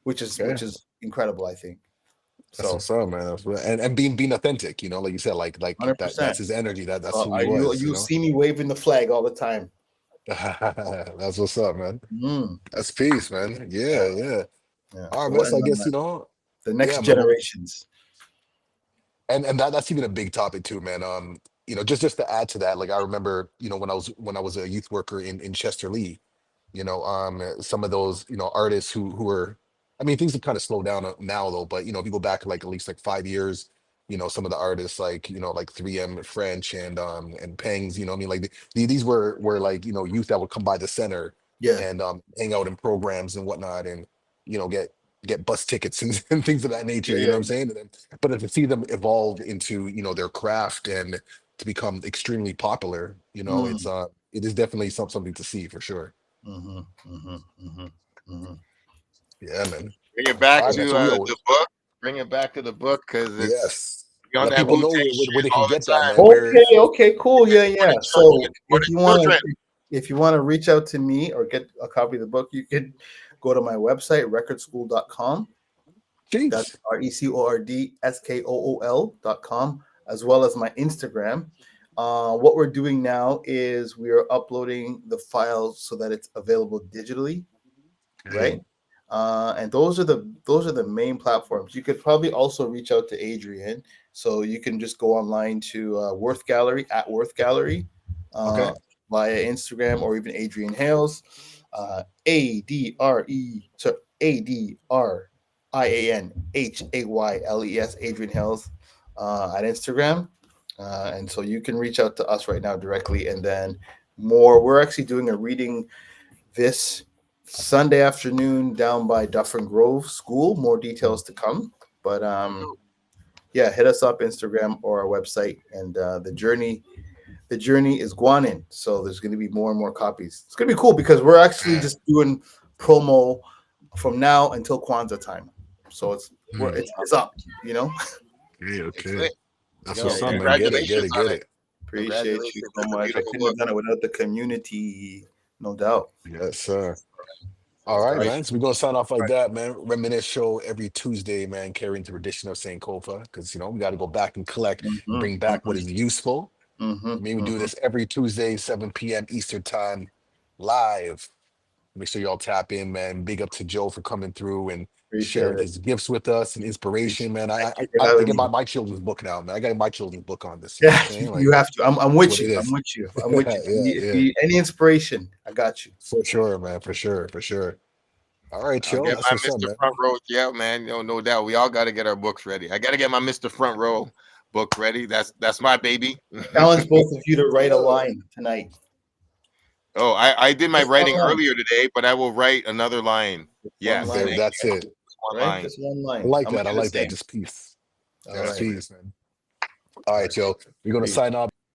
C: which is
A: okay.
C: which is incredible. I think
A: That's
C: so.
A: what's up, man. And being authentic, you know, like you said, like
C: Hundred
A: that
C: percent.
A: that's his energy. That's who he
C: You
A: was, you
C: you'll
A: know.
C: see me waving the flag all the time.
A: That's what's up, man.
C: Mm,
A: That's peace, man.
C: yeah,
A: Yeah, yeah.
C: yeah.
A: All right,
C: So
A: man.
C: we'll
A: So I
C: end on
A: guess,
C: that.
A: you know,
C: The
A: yeah,
C: next
A: man. Well,
C: generations.
A: and that's even a big topic too, man. You know, just to add to that, like I remember, you know, when I was a youth worker in Chester Lee, you know, some of those, you know, artists who were, I mean, things have kind of slowed down now though, but you know, if you go back like at least like 5 years, you know, some of the artists like, you know, like 3M French and Pangs, you know, what I mean, like these were like, you know, youth that would come by the center
C: Yeah,
A: and hang out in programs and whatnot and, you know, get bus tickets and, and things of that nature,
C: yeah,
A: you know
C: yeah,
A: what I'm
C: yeah.
A: saying? And then, but to see them evolve into, you know, their craft and to become extremely popular, you know,
C: Mm,
A: it is definitely something to see for sure.
C: mm-hmm, mm-hmm, mm-hmm, mm-hmm.
A: Yeah, man.
B: Bring it
A: All
B: back
A: right, man.
B: to
A: So
B: the book. Bring it back to the book because it's
A: yes,
B: we on
A: let
B: that
A: people
B: Wu
A: know
B: Tang
A: where
B: shit
A: they can
B: all the
A: get that,
B: time.
A: man. Where
C: Okay, okay, cool. Yeah,
B: For
C: yeah.
B: the
C: So
B: children, for the children.
C: if you want to reach out to me or get a copy of the book, you can go to my website, recordschool.com. That's
A: jeez.
C: recordskool.com, as well as my Instagram. What we're doing now is we are uploading the files so that it's available digitally,
A: Hey,
C: right? And those are the main platforms. You could probably also reach out to Adrian, so you can just go online to Worth Gallery at Worth Gallery uh,
A: okay.
C: via Instagram or even Adrian Hales, ADRE, so ADRIANHAYLES, Adrian Hales at Instagram, and so you can reach out to us right now directly, and then more. We're actually doing a reading this Sunday afternoon down by Dufferin Grove School. More details to come. But yeah, hit us up Instagram or our website, and the journey is Guanin. So there's going to be more and more copies. It's going to be cool because we're actually
A: Man.
C: just doing promo from now until Kwanzaa time. So
A: Mm,
C: it's up, you know.
A: okay,
B: It's
A: okay.
B: lit.
A: That's
C: Yeah,
A: what's
B: Yo,
A: up,
C: yeah.
A: man. Get it, get
B: congratulations
A: it,
B: on
A: get
B: it.
A: it.
C: Appreciate you
B: Congratulations.
C: so
B: It's a
C: much. I
B: beautiful
C: couldn't have
B: book.
C: done it without the community, no doubt.
A: Yes, sir. All
B: Most
A: right,
C: Right.
A: man. So we're gonna sign off like that, man. Reminisce show every Tuesday, man, carrying the tradition of St. Kofa. Because you know, we gotta go back and collect and
C: Mm-hmm,
A: bring back what is useful.
C: mm-hmm,
A: I mean, we do
C: mm-hmm.
A: this every Tuesday, 7 p.m. Eastern time, live. Make sure y'all tap in, man. Big up to Joe for coming through and
C: Appreciate
A: sharing
C: it.
A: his gifts with us and inspiration, man.
C: Thank
A: I
C: you
A: I,
C: for
A: I gotta
C: having
A: get
C: me.
A: my children's book now, man. I got my children's book on this. You know what I'm
C: Yeah,
A: saying?
C: you
A: Like,
C: have to. I'm
A: that's
C: with
A: what it
C: you. I'm
A: is.
C: with you. I'm with you.
A: Yeah,
C: If
A: yeah.
C: you any inspiration, I got you.
A: For sure, man. For sure, for sure. All right,
B: I'll
A: Joe.
B: get
A: That's
B: my
A: what's up,
B: Mr.
A: man.
B: Front Row. Yeah, man. No doubt. We all got to get our books ready. I got to get my Mr. Front Row book ready. That's my baby.
C: Challenge both of you to write a line tonight.
B: Oh, I did my
C: Just one
B: writing
C: line.
B: earlier today, but I will write another line.
C: Just one
B: Yes,
C: line.
B: thank
A: That's
B: you.
A: it.
B: Just one
C: Right?
B: line.
C: Just one
A: I
C: line.
A: like
C: I'm gonna
A: that. I
C: do the
A: like that.
C: same.
A: Just peace.
C: All
B: Yes,
A: Just
C: right.
B: man.
A: peace, man. All
C: All
A: right,
C: right.
A: Joe. We're gonna
C: Peace.
A: sign off.